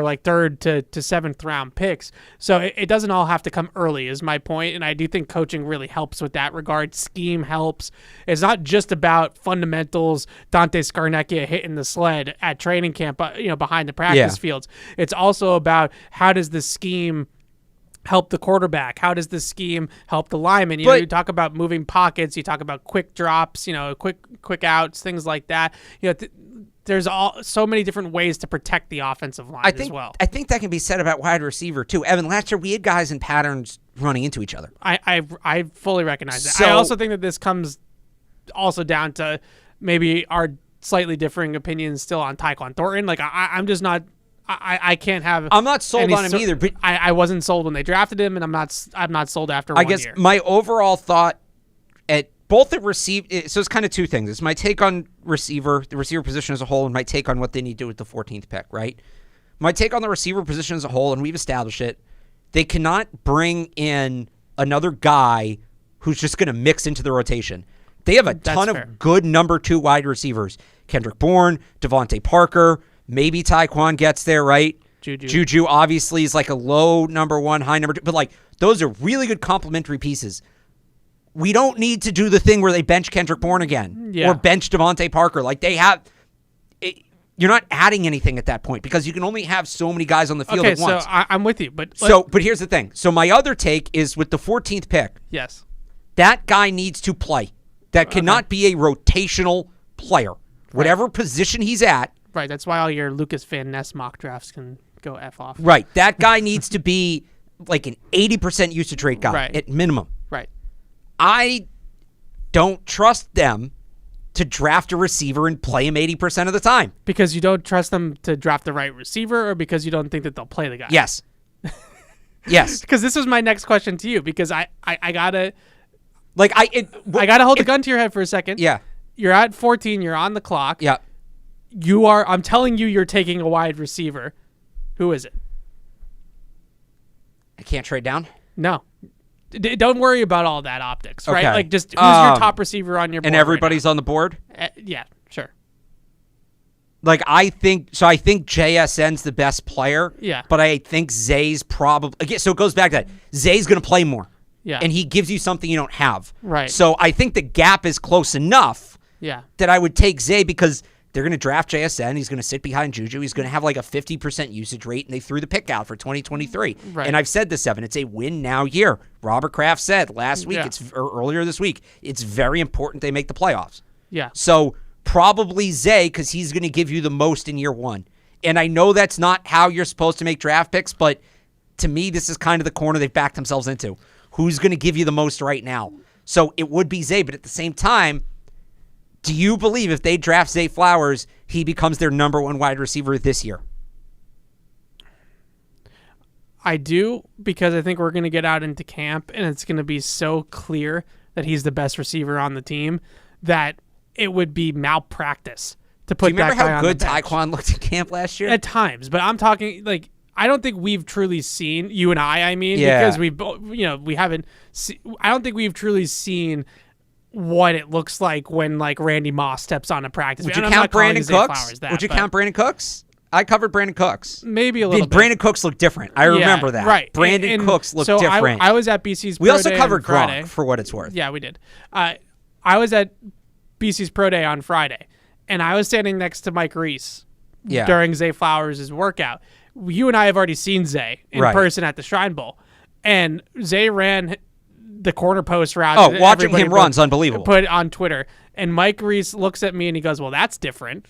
like 3rd to 7th round picks. So it doesn't all have to come early is my point. And I do think coaching really helps with that regard. Scheme helps. It's not just about fundamentals, Dante Scarnecchia hitting the sled at training camp, behind the practice fields. It's also about how does the scheme help the quarterback? How does the scheme help the lineman? You talk about moving pockets, you talk about quick drops, quick outs, things like that. There's so many different ways to protect the offensive line as well. I think that can be said about wide receiver too. Evan, last year we had guys in patterns running into each other. I fully recognize that. So, I also think that this comes also down to maybe our slightly differing opinions still on Tyquan Thornton. Like I'm just not I can't have. I'm not sold on him either. But I wasn't sold when they drafted him, and I'm not sold after 1 year. I guess my overall thought at both the receive. So it's kind of two things. It's my take on the receiver position as a whole, and my take on what they need to do with the 14th pick. Right. My take on the receiver position as a whole, and we've established it. They cannot bring in another guy who's just going to mix into the rotation. They have a ton of good number 2 wide receivers. Kendrick Bourne, Devontae Parker, maybe Tyquan gets there, right? Juju obviously is like a low number 1, high number 2, but like those are really good complementary pieces. We don't need to do the thing where they bench Kendrick Bourne again or bench Devontae Parker. Like they have you're not adding anything at that point because you can only have so many guys on the field at once. So I'm with you, but here's the thing. So my other take is with the 14th pick. Yes. That guy needs to play. That cannot be a rotational player. Whatever position he's at. Right. That's why all your Lucas Van Ness mock drafts can go F off. Right. That guy needs to be like an 80% usage rate guy at minimum. Right. I don't trust them to draft a receiver and play him 80% of the time. Because you don't trust them to draft the right receiver, or because you don't think that they'll play the guy? Yes. Yes. Because this was my next question to you, because I gotta... I gotta hold the gun to your head for a second. Yeah. You're at 14. You're on the clock. Yeah. I'm telling you, you're taking a wide receiver. Who is it? I can't trade down? No. Don't worry about all that optics, right? Okay. Like, just who's your top receiver on your board? And everybody's on the board? Yeah, sure. Like, I think JSN's the best player. Yeah. But I think Zay's probably... Again, so it goes back to that. Zay's going to play more. Yeah. And he gives you something you don't have. Right. So I think the gap is close enough that I would take Zay because they're going to draft JSN. He's going to sit behind Juju. He's going to have like a 50% usage rate, and they threw the pick out for 2023. Right. And I've said this, Evan, it's a win-now year. Robert Kraft said last week, or earlier this week, it's very important they make the playoffs. Yeah. So probably Zay because he's going to give you the most in year 1. And I know that's not how you're supposed to make draft picks, but to me, this is kind of the corner they've backed themselves into. Who's going to give you the most right now? So it would be Zay, but at the same time, do you believe if they draft Zay Flowers, he becomes their number 1 wide receiver this year? I do, because I think we're going to get out into camp, and it's going to be so clear that he's the best receiver on the team that it would be malpractice to put that guy on the bench. Do you remember how good Tyquan looked in camp last year? At times, but I'm talking like I don't think we've truly seen you and I mean, because we haven't. I don't think we've truly seen what it looks like when like Randy Moss steps on a practice. Would you count Brandon Cooks? Would you count Brandon Cooks? I covered Brandon Cooks. Maybe a little bit. Brandon Cooks looked different. I remember that. Right. Brandon Cooks looked different. I was at BC's Pro Day. We also covered Gronk Friday. For what it's worth. Yeah, we did. I was at BC's Pro Day on Friday, and I was standing next to Mike Reese during Zay Flowers' workout. You and I have already seen Zay in person at the Shrine Bowl, and Zay ran the corner post route. Oh, watching him run's unbelievable. Put on Twitter, and Mike Reese looks at me and he goes, "Well, that's different."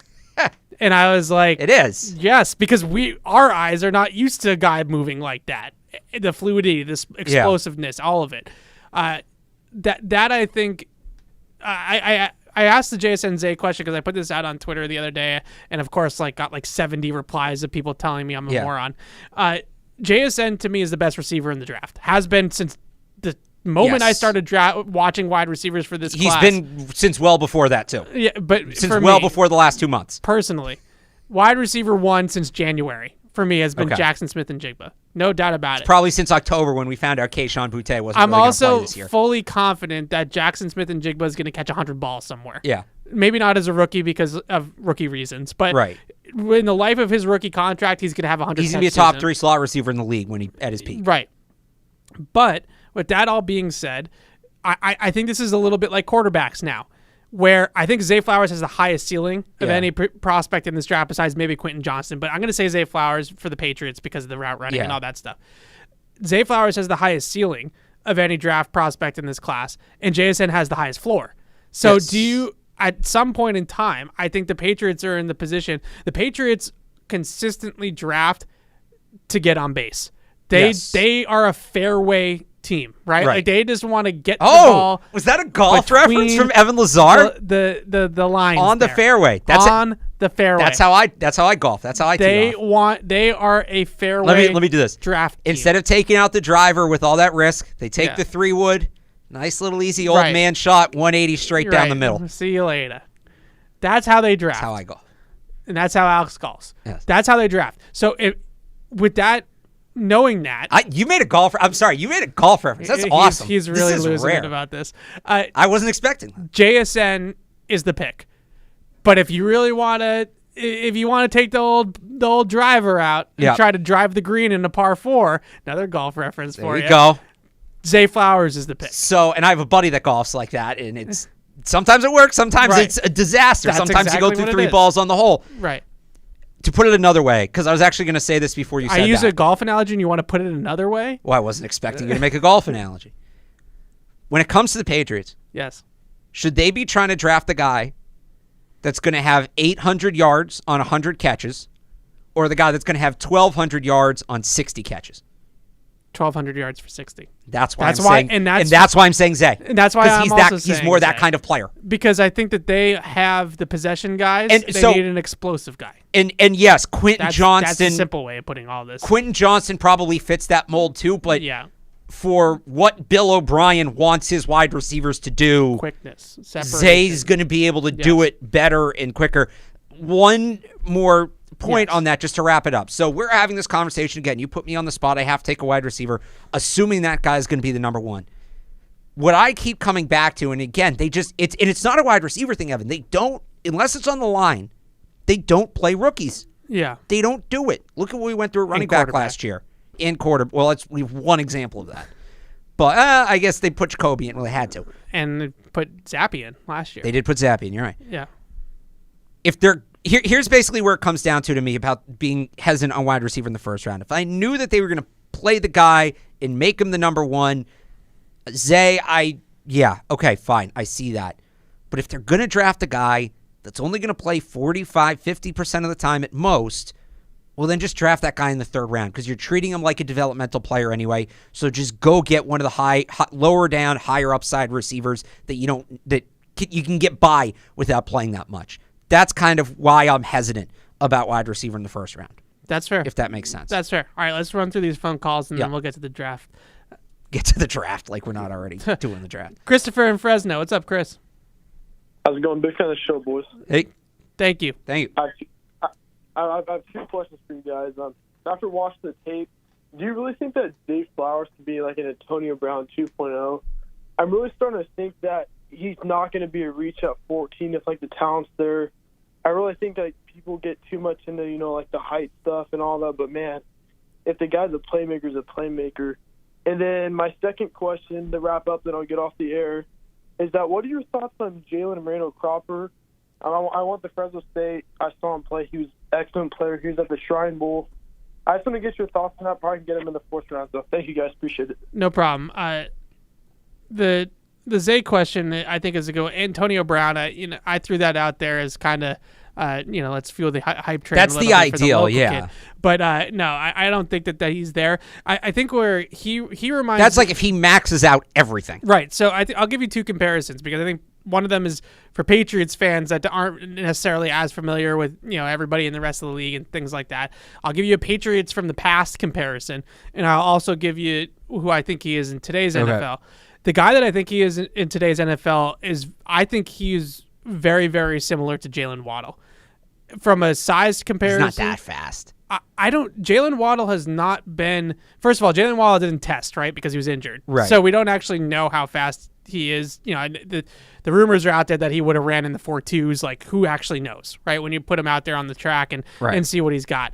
And I was like, "It is." Yes, because our eyes are not used to a guy moving like that. The fluidity, this explosiveness, all of it. That I think, I asked the JSN Zay question because I put this out on Twitter the other day, and of course, got 70 replies of people telling me I'm a moron. JSN to me is the best receiver in the draft. Has been since the moment I started watching wide receivers for this class. He's been since well before that too. Yeah, but since well before the last 2 months. Personally, wide receiver 1 since January for me has been Jackson Smith-Njigba. No doubt about it. Probably since October when we found out Keyshawn Boutte wasn't I'm really also play this year. fully confident that Jackson Smith-Njigba is going to catch 100 balls somewhere. Yeah. Maybe not as a rookie because of rookie reasons, but in the life of his rookie contract, he's going to have 100. He's going to be a top 3 slot receiver in the league when he at his peak. Right. But with that all being said, I think this is a little bit like quarterbacks now, where I think Zay Flowers has the highest ceiling of any prospect in this draft besides maybe Quentin Johnston. But I'm going to say Zay Flowers for the Patriots because of the route running and all that stuff. Zay Flowers has the highest ceiling of any draft prospect in this class, and JSN has the highest floor. So do you, at some point in time, I think the Patriots are in the position, the Patriots consistently draft to get on base. They are a fairway team, right? Like they just want to get the ball. Was that a golf reference from Evan Lazar? The lines on the fairway. That's on the fairway. That's how I golf. That's how I tee off. They are a fairway. Let me do this. Draft team. Instead of taking out the driver with all that risk, they take the 3-wood, nice little easy old man shot, 180 straight down the middle. See you later. That's how they draft. That's how I golf. And that's how Alex golfs. Yes. That's how they draft. So with that, knowing that, you made a golf. I'm sorry, you made a golf reference. That's awesome. He's really losing rare. it about this. I wasn't expecting that. JSN is the pick, but if you really want to, take the old driver out and try to drive the green in a par 4, another golf reference for you. There you go. Zay Flowers is the pick. So, and I have a buddy that golfs like that, and it's sometimes it works, sometimes it's a disaster. That's sometimes exactly you go through what 3 it is. balls on the hole. Right. To put it another way, because I was actually going to say this before you said that. I use a golf analogy, and you want to put it another way? Well, I wasn't expecting you to make a golf analogy. When it comes to the Patriots, Yes. should they be trying to draft a guy that's going to have 800 yards on 100 catches, or the guy that's going to have 1,200 yards on 60 catches? 1,200 yards for 60. That's why I'm saying Zay. And that's why he's more that kind of player. Because I think that they have the possession guys. And they so, need an explosive guy. And yes, Quentin Johnston. That's a simple way of putting all this. Quentin Johnston probably fits that mold too, but yeah. For what Bill O'Brien wants his wide receivers to do, quickness, Zay's going to be able to do it better and quicker. One more point on that just to wrap it up. So we're having this conversation again. You put me on the spot. I have to take a wide receiver, assuming that guy is going to be the number 1. What I keep coming back to, and again, it's not a wide receiver thing, Evan. They don't, unless it's on the line, they don't play rookies. Yeah. They don't do it. Look at what we went through at running back last year. Well, we have one example of that. But I guess they put Jacoby in. Well, they had to. And they put Zappy in last year. They did put Zappy in. You're right. Yeah. If they're here's basically where it comes down to me about being hesitant on wide receiver in the first round. If I knew that they were going to play the guy and make him the number 1, Zay, okay, fine. I see that. But if they're going to draft a guy that's only going to play 45-50% of the time at most, well, then just draft that guy in the 3rd round because you're treating him like a developmental player anyway. So just go get one of the lower down, higher upside receivers that you can get by without playing that much. That's kind of why I'm hesitant about wide receiver in the 1st round. That's fair. If that makes sense. That's fair. All right, let's run through these phone calls and then we'll get to the draft. Get to the draft like we're not already doing the draft. Christopher in Fresno. What's up, Chris? How's it going? Big fan of the show, boys. Hey. Thank you. Thank you. I have 2 questions for you guys. After watching the tape, do you really think that Zay Flowers could be like an Antonio Brown 2.0? I'm really starting to think that he's not going to be a reach at 14 if, like, the talent's there. I really think that people get too much into, like the height stuff and all that. But, man, if the guy's a playmaker's a playmaker. And then my second question to wrap up, then I'll get off the air, is that what are your thoughts on Jalen Moreno-Cropper? I want the Fresno State. I saw him play. He was an excellent player. He was at the Shrine Bowl. I just want to get your thoughts on that. Probably can get him in the 4th round. So thank you guys. Appreciate it. No problem. The Zay question, I think, is a go. Antonio Brown, I threw that out there as kind of, let's fuel the hype train. That's the ideal, yeah. Kid. But no, I don't think that he's there. I think where he reminds. That's like if he maxes out everything. Right. So I'll give you 2 comparisons because I think one of them is for Patriots fans that aren't necessarily as familiar with everybody in the rest of the league and things like that. I'll give you a Patriots from the past comparison, and I'll also give you who I think he is in today's NFL. The guy that I think he is in today's NFL I think he's very, very similar to Jalen Waddle. From a size comparison. He's not that fast. Jalen Waddle has not been, first of all, Jalen Waddle didn't test, right? Because he was injured. Right. So we don't actually know how fast he is. The rumors are out there that he would have ran in the 4.2s. Like, who actually knows, right? When you put him out there on the track and see what he's got.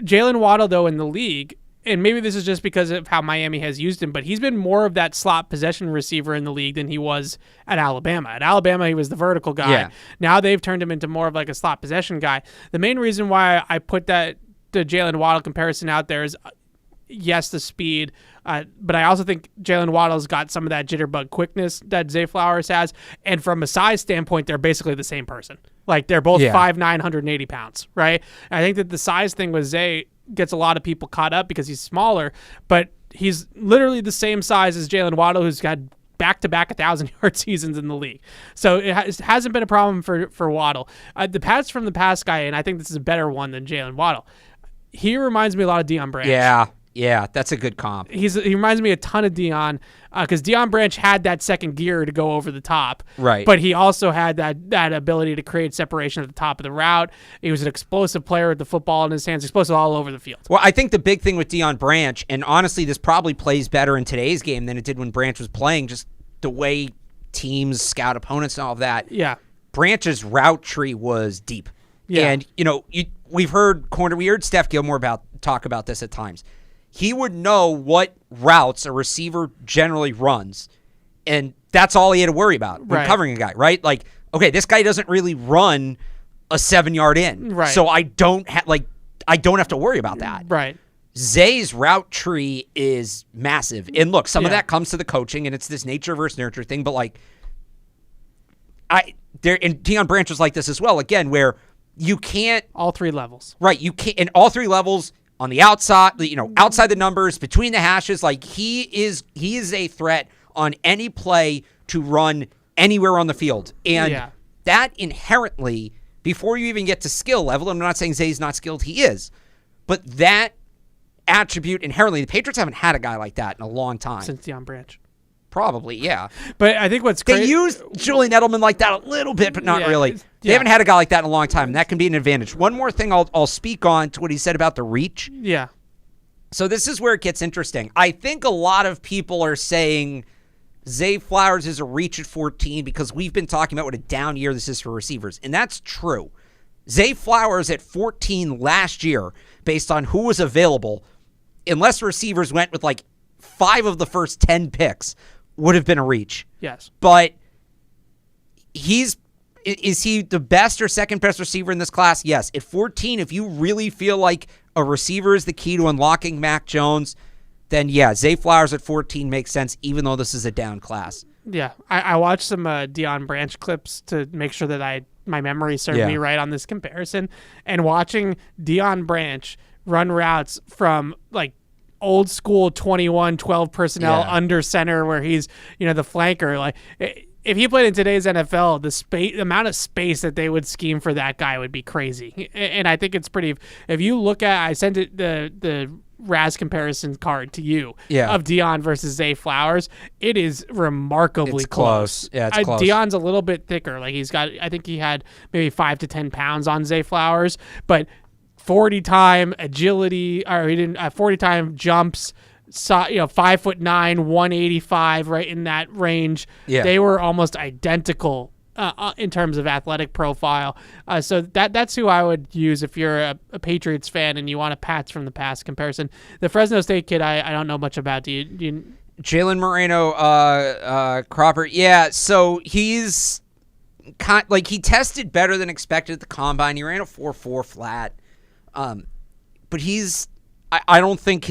Jalen Waddle, though, in the league, and maybe this is just because of how Miami has used him, but he's been more of that slot possession receiver in the league than he was at Alabama. At Alabama, he was the vertical guy. Yeah. Now they've turned him into more of like a slot possession guy. The main reason why I put the Jalen Waddle comparison out there is, yes, the speed, but I also think Jalen Waddle's got some of that jitterbug quickness that Zay Flowers has, and from a size standpoint, they're basically the same person. Like, they're both 5'9", 180 pounds, right? And I think that the size thing with Zay gets a lot of people caught up because he's smaller, but he's literally the same size as Jalen Waddle, who's got back-to-back 1,000-yard seasons in the league. So it hasn't been a problem for Waddle. The pass from the pass guy, and I think this is a better one than Jalen Waddle. He reminds me a lot of Deion Branch. Yeah, that's a good comp. He reminds me a ton of Deion because Deion Branch had that second gear to go over the top. Right. But he also had that ability to create separation at the top of the route. He was an explosive player with the football in his hands, explosive all over the field. Well, I think the big thing with Deion Branch, and honestly, this probably plays better in today's game than it did when Branch was playing, just the way teams scout opponents and all of that. Yeah. Branch's route tree was deep. Yeah. And, we heard Steph Gilmore talk about this at times. He would know what routes a receiver generally runs, and that's all he had to worry about when covering a guy, right? Like, okay, this guy doesn't really run a 7-yard in, right? So I don't have to worry about that, right? Zay's route tree is massive, and look, some of that comes to the coaching, and it's this nature versus nurture thing. But like, and Deion Branch was like this as well. Again, where you can't all three levels, right? You can't in all three levels. On the outside, outside the numbers, between the hashes, like he is a threat on any play to run anywhere on the field. And that inherently, before you even get to skill level, I'm not saying Zay's not skilled, he is. But that attribute inherently, the Patriots haven't had a guy like that in a long time. Since Deion Branch. Probably, yeah. But I think what's They used Julian Edelman like that a little bit, but not really. They haven't had a guy like that in a long time, and that can be an advantage. One more thing I'll speak on to what he said about the reach. Yeah. So this is where it gets interesting. I think a lot of people are saying Zay Flowers is a reach at 14 because we've been talking about what a down year this is for receivers, and that's true. Zay Flowers at 14 last year, based on who was available, unless receivers went with like 5 of the first 10 picks, would have been a reach. Yes. But is he the best or second best receiver in this class? Yes. At 14, if you really feel like a receiver is the key to unlocking Mac Jones, then yeah, Zay Flowers at 14 makes sense, even though this is a down class. Yeah. I watched some Deion Branch clips to make sure that my memory served me right on this comparison. And watching Deion Branch run routes from like old school 21-12 personnel under center where he's, the flanker. Like if he played in today's NFL, the amount of space that they would scheme for that guy would be crazy. And I think it's pretty, if you look at, I sent it the Raz comparison card to you of Deion versus Zay Flowers. It is remarkably close. Yeah, it's close. Deion's a little bit thicker. Like I think he had maybe 5 to 10 pounds on Zay Flowers, but 40-time agility, or he didn't 40-time jumps. 5'9", 185, right in that range. Yeah. They were almost identical in terms of athletic profile. So that's who I would use if you're a Patriots fan and you want a Pats from the past comparison. The Fresno State kid, I don't know much about. Do you Jalen Moreno Cropper? Yeah. So he's he tested better than expected at the combine. He ran a 4.4 flat. But I don't think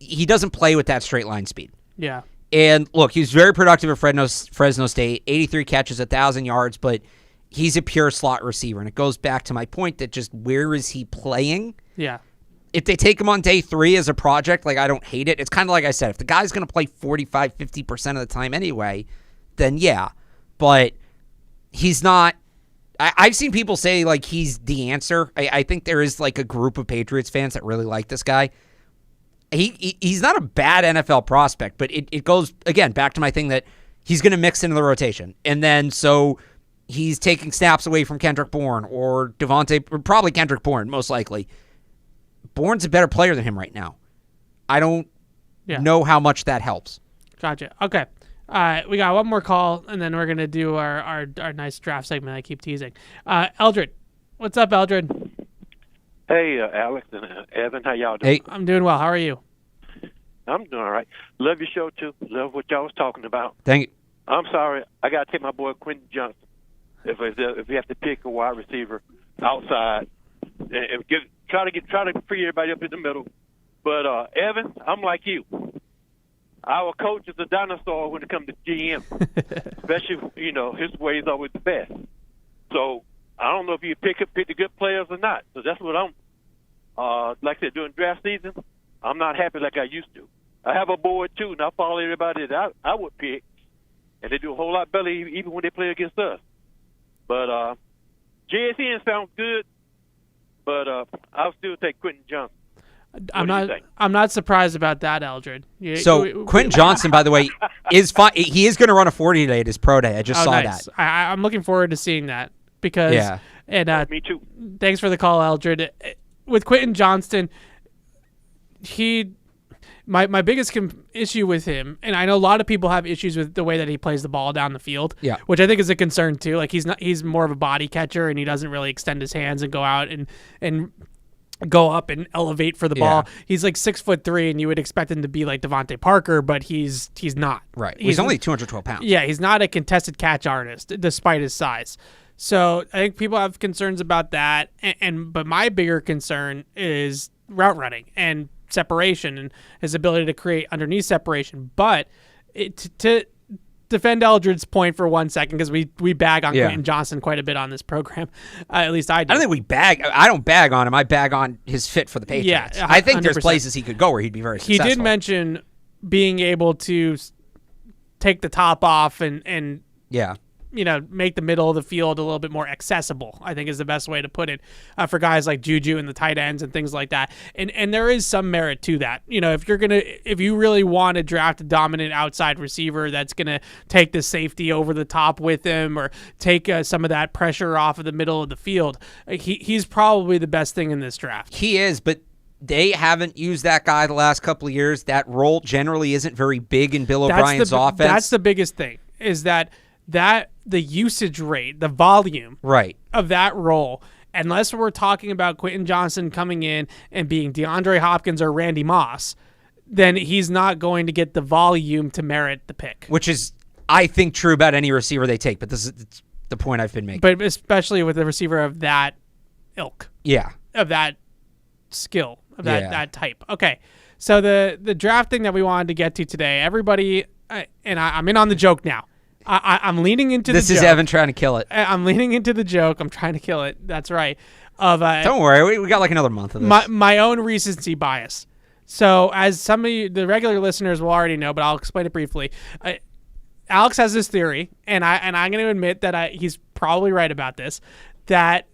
he doesn't play with that straight line speed. Yeah. And look, he's very productive at Fresno State, 83 catches, 1,000 yards, but he's a pure slot receiver. And it goes back to my point that just where is he playing? Yeah. If they take him on day 3 as a project, I don't hate it. It's kind of like I said, if the guy's going to play 45, 50% of the time anyway, then yeah. But he's not. I've seen people say he's the answer. I think there is a group of Patriots fans that really like this guy. He's not a bad NFL prospect, but it goes, again, back to my thing that he's going to mix into the rotation. And then so he's taking snaps away from Kendrick Bourne or Devontae, or probably Kendrick Bourne, most likely. Bourne's a better player than him right now. I don't know how much that helps. Gotcha. Okay. We got one more call, and then we're going to do our nice draft segment I keep teasing. Eldred. What's up, Eldred? Hey, Alex and Evan. How y'all doing? Hey. I'm doing well. How are you? I'm doing all right. Love your show, too. Love what y'all was talking about. Thank you. I'm sorry. I got to take my boy Quentin Johnson if you have to pick a wide receiver outside and try to free everybody up in the middle. But, Evan, I'm like you. Our coach is a dinosaur when it comes to GM, especially, his way is always the best. So I don't know if you pick the good players or not. So that's what I'm, like I said, during draft season, I'm not happy like I used to. I have a board too, and I follow everybody that I would pick, and they do a whole lot better even when they play against us. But JSN sounds good, but I'll still take Quentin Johnson. I'm not surprised about that, Eldred. Quentin Johnson, by the way, is fine. He is going to run a 40 today at his pro day. I just saw nice. that. I'm looking forward to seeing that because. Yeah. And me too. Thanks for the call, Eldred. With Quentin Johnston, my biggest issue with him, and I know a lot of people have issues with the way that he plays the ball down the field, which I think is a concern too. Like he's more of a body catcher, and he doesn't really extend his hands and go out and go up and elevate for the ball. He's like 6'3", and you would expect him to be like Devontae Parker, but he's not. Right. He's only 212 pounds. Yeah, he's not a contested catch artist despite his size. So I think people have concerns about that, but my bigger concern is route running and separation and his ability to create underneath separation. But to defend Eldred's point for 1 second, because we bag on Quentin Johnson quite a bit on this program, at least I do. I don't think we bag. I don't bag on him. I bag on his fit for the Patriots. Yeah, I think there's 100%. places he could go where he'd be very successful. He did mention being able to take the top off and make the middle of the field a little bit more accessible, I think is the best way to put it, for guys like Juju and the tight ends and things like that. And there is some merit to that. If you really want to draft a dominant outside receiver that's going to take the safety over the top with him or take some of that pressure off of the middle of the field, he's probably the best thing in this draft. He is, but they haven't used that guy the last couple of years. That role generally isn't very big in Bill O'Brien's offense. That's the biggest thing, is that the usage rate, the volume of that role, unless we're talking about Quentin Johnson coming in and being DeAndre Hopkins or Randy Moss, then he's not going to get the volume to merit the pick. Which is, I think, true about any receiver they take, but this is the point I've been making. But especially with a receiver of that ilk. Yeah. Of that skill, of that type. Okay, so the draft thing that we wanted to get to today, everybody, and I'm in on the joke now. I'm leaning into the joke. This is Evan trying to kill it. I'm leaning into the joke. I'm trying to kill it. That's right. Don't worry. We got like another month of this. My own recency bias. So as some of you, the regular listeners will already know, but I'll explain it briefly. Alex has this theory, and I'm going to admit that he's probably right about this, that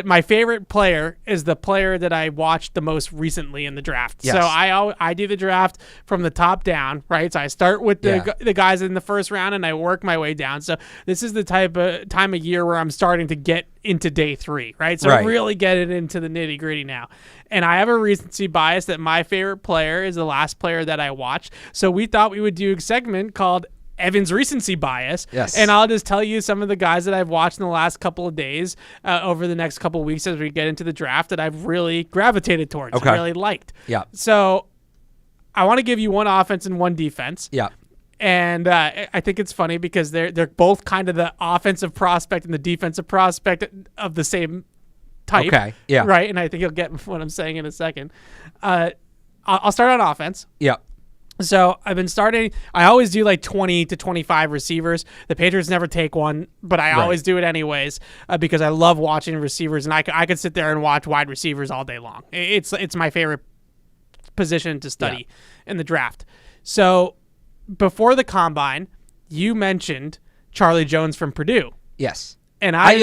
my favorite player is the player that I watched the most recently in the draft. Yes. So I do the draft from the top down, right? So I start with the guys in the first round and I work my way down. So this is the time of year where I'm starting to get into day 3, right? So really getting into the nitty gritty now. And I have a recency bias that my favorite player is the last player that I watched. So we thought we would do a segment called Evan's recency bias. Yes. And I'll just tell you some of the guys that I've watched in the last couple of days over the next couple of weeks as we get into the draft that I've really gravitated towards, really liked. Yeah. So I want to give you one offense and one defense. Yeah. And I think it's funny because they're both kind of the offensive prospect and the defensive prospect of the same type. Okay. Yeah. Right. And I think you'll get what I'm saying in a second. I'll start on offense. Yeah. So I've been starting. I always do like 20 to 25 receivers. The Patriots never take one, but I always do it anyways because I love watching receivers, and I could sit there and watch wide receivers all day long. It's my favorite position to study in the draft. So before the combine, you mentioned Charlie Jones from Purdue. Yes. And I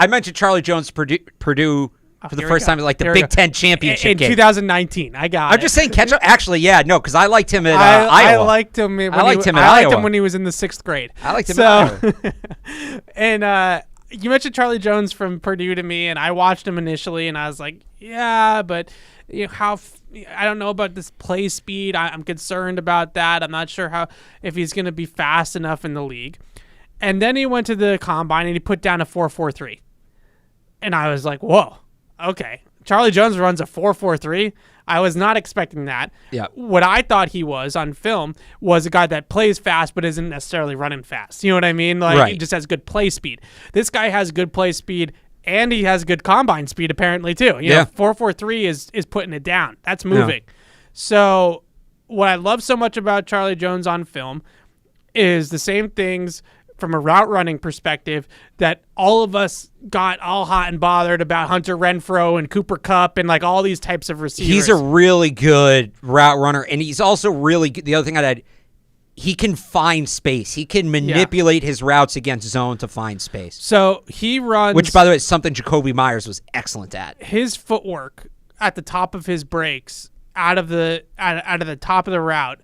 mentioned Charlie Jones Purdue for the first time, like the Big Ten championship game. In 2019. I got it. I'm just saying catch up. Actually, because I liked him at Iowa. I liked him when I liked him when he was in the 6th grade. I liked him at Iowa. And you mentioned Charlie Jones from Purdue to me, and I watched him initially, and I was like, yeah, but I don't know about this play speed. I'm concerned about that. I'm not sure if he's going to be fast enough in the league. And then he went to the combine, and he put down a 4.43. And I was like, whoa. Okay, Charlie Jones runs a 4.43. I was not expecting that. Yeah. What I thought he was on film was a guy that plays fast but isn't necessarily running fast. You know what I mean? He just has good play speed. This guy has good play speed and he has good combine speed apparently too. You know, 4.43 is putting it down. That's moving. Yeah. So what I love so much about Charlie Jones on film is the same things from a route running perspective that all of us got all hot and bothered about Hunter Renfrow and Cooper Kupp and like all these types of receivers. He's a really good route runner, and he's also really good. The other thing I'd add, he can find space. He can manipulate his routes against zone to find space. So he runs, which, by the way, is something Jacoby Myers was excellent at. His footwork at the top of his breaks, out of the top of the route,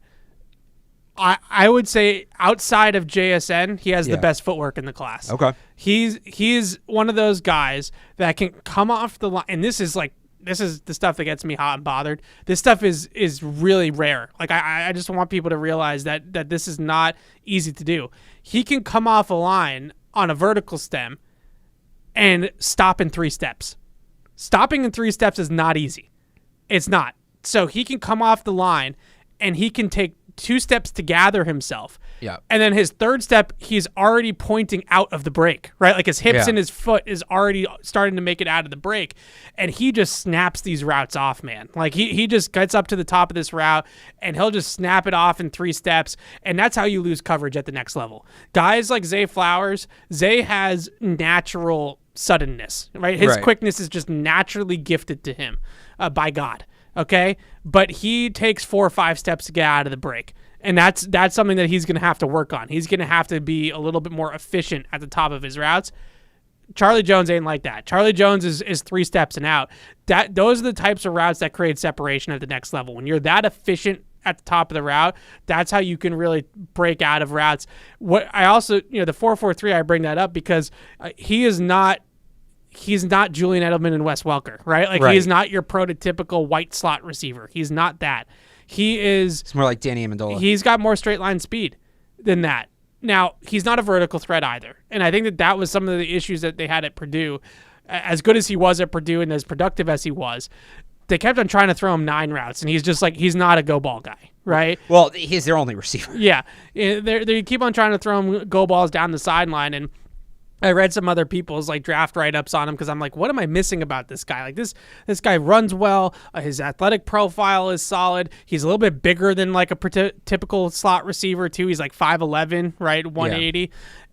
I would say outside of JSN, he has the best footwork in the class. Okay, he's one of those guys that can come off the line, and this is the stuff that gets me hot and bothered. This stuff is really rare. Like I just want people to realize that this is not easy to do. He can come off a line on a vertical stem and stop in 3 steps. Stopping in 3 steps is not easy. It's not. So he can come off the line and he can take 2 steps to gather himself. Yeah. And then his 3rd step, he's already pointing out of the break, right? Like his hips and his foot is already starting to make it out of the break. And he just snaps these routes off, man. Like he just gets up to the top of this route and he'll just snap it off in 3 steps. And that's how you lose coverage at the next level. Guys like Zay Flowers, Zay has natural suddenness, right? His quickness is just naturally gifted to him by God. Okay, but he takes 4 or 5 steps to get out of the break, and that's something that he's going to have to work on. He's going to have to be a little bit more efficient at the top of his routes. Charlie Jones ain't like that. Charlie Jones is 3 steps and out. Those are the types of routes that create separation at the next level. When you're that efficient at the top of the route, that's how you can really break out of routes. What I also, the 4-4-3, I bring that up because he's not Julian Edelman and Wes Welker, right? Like he's not your prototypical white slot receiver. He's not that. It's more like Danny Amendola. He's got more straight line speed than that. Now, he's not a vertical threat either. And I think that was some of the issues that they had at Purdue. As good as he was at Purdue and as productive as he was, they kept on trying to throw him 9 routes, and he's just like, he's not a go ball guy, right? Well, he's their only receiver. Yeah. They keep on trying to throw him go balls down the sideline, and I read some other people's like draft write-ups on him because I'm like, what am I missing about this guy? Like this guy runs well. His athletic profile is solid. He's a little bit bigger than like a typical slot receiver too. He's like 5'11", right, 180. Yeah.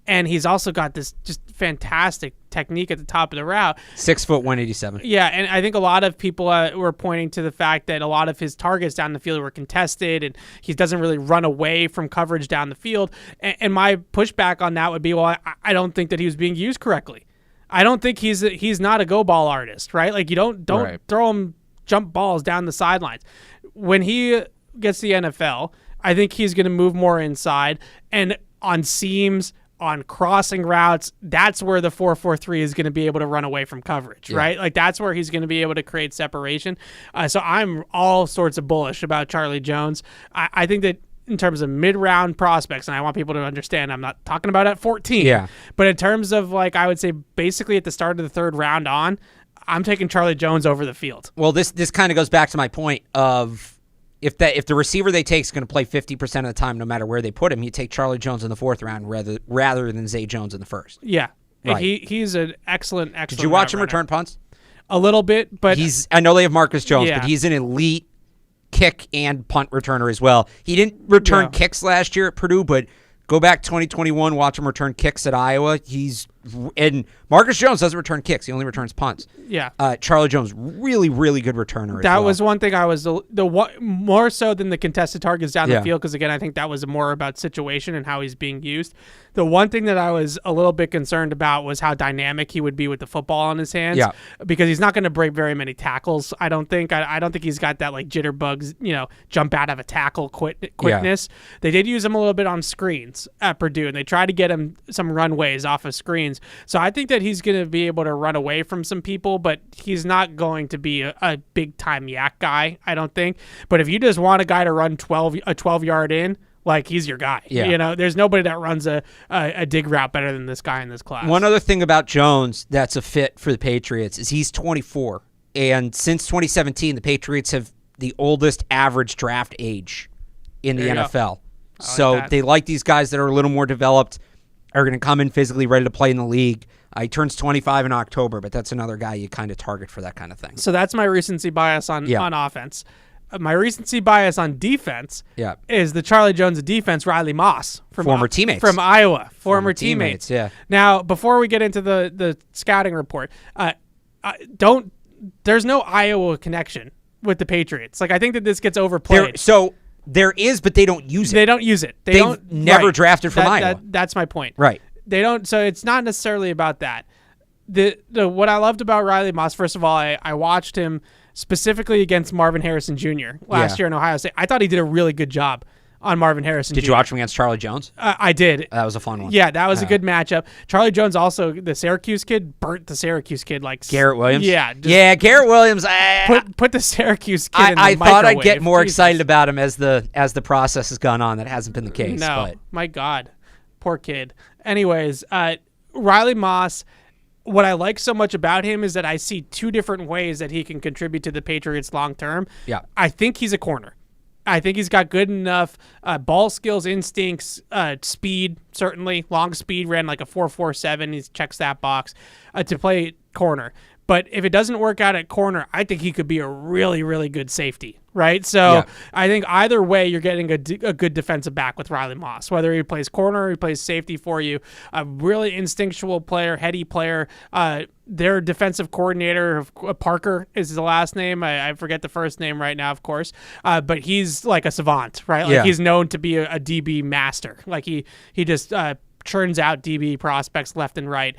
And he's also got this just fantastic technique at the top of the route. 6 foot 187. Yeah, and I think a lot of people were pointing to the fact that a lot of his targets down the field were contested, and he doesn't really run away from coverage down the field. And my pushback on that would be, well, I don't think that he was being used correctly. I don't think he's not a go ball artist, right? Like you don't throw him jump balls down the sidelines. When he gets the NFL, I think he's going to move more inside and on seams, on crossing routes. That's where the 4-4-3 is going to be able to run away from coverage, right? Like that's where he's going to be able to create separation. So I'm all sorts of bullish about Charlie Jones. I think that in terms of mid-round prospects, and I want people to understand, I'm not talking about at 14, but in terms of like, I would say basically at the start of the 3rd round on, I'm taking Charlie Jones over the field. Well, this kind of goes back to my point of if the receiver they take is going to play 50% of the time, no matter where they put him, you take Charlie Jones in the 4th round rather than Zay Jones in the 1st. Yeah, right. He's an excellent. Did you watch him return punts? A little bit, but I know they have Marcus Jones, but he's an elite kick and punt returner as well. He didn't return kicks last year at Purdue, but go back 2021, watch him return kicks at Iowa. And Marcus Jones doesn't return kicks; he only returns punts. Yeah. Charlie Jones, really, really good returner. That was one thing I was more so than the contested targets down the field, because again, I think that was more about situation and how he's being used. The one thing that I was a little bit concerned about was how dynamic he would be with the football in his hands, because he's not going to break very many tackles. I don't think he's got that like jitterbugs, jump out of a tackle quickness. Yeah. They did use him a little bit on screens at Purdue, and they tried to get him some runways off of screens. So I think that he's going to be able to run away from some people, but he's not going to be a big time yak guy, I don't think. But if you just want a guy to run a 12-yard in, like he's your guy. Yeah. There's nobody that runs a dig route better than this guy in this class. One other thing about Jones that's a fit for the Patriots is he's 24. And since 2017, the Patriots have the oldest average draft age in the NFL. So they like these guys that are a little more developed, are going to come in physically ready to play in the league. He turns 25 in October, but that's another guy you kind of target for that kind of thing. So that's my recency bias on offense. my recency bias on defense Yeah. is the Charlie Jones of defense, Riley Moss. Former teammates. From Iowa. Former teammates. Yeah. Now, before we get into the scouting report, there's no Iowa connection with the Patriots. Like, I think that this gets overplayed. There is, but they don't use it. They don't use it. They've never drafted from Iowa. That's my point. Right. They don't. So it's not necessarily about that. What I loved about Riley Moss, first of all, I watched him specifically against Marvin Harrison Jr. last year in Ohio State. I thought he did a really good job on Marvin Harrison Jr. Did you watch him against Charlie Jones? I did. That was a fun one. Yeah, that was a good matchup. Charlie Jones also, the Syracuse kid, burnt the Syracuse kid like Garrett Williams? Yeah. Garrett Williams. Put the Syracuse kid in the I thought I'd get microwave. more Jesus. excited about him as the process has gone on. That hasn't been the case. No, but. my God. Poor kid. Anyways, Riley Moss, what I like so much about him is that I see two different ways that he can contribute to the Patriots long term. Yeah. I think he's a corner. I think he's got good enough ball skills, instincts, speed, certainly. Long speed, ran like a 4.47. He checks that box to play corner. But if it doesn't work out at corner, I think he could be a really, really good safety, right? So I think either way, you're getting a good defensive back with Riley Moss, whether he plays corner or he plays safety for you. A really instinctual player, heady player. Their defensive coordinator, Parker is the last name. I forget the first name right now, of course. But he's like a savant, right? Like he's known to be a DB master. Like he just churns out DB prospects left and right.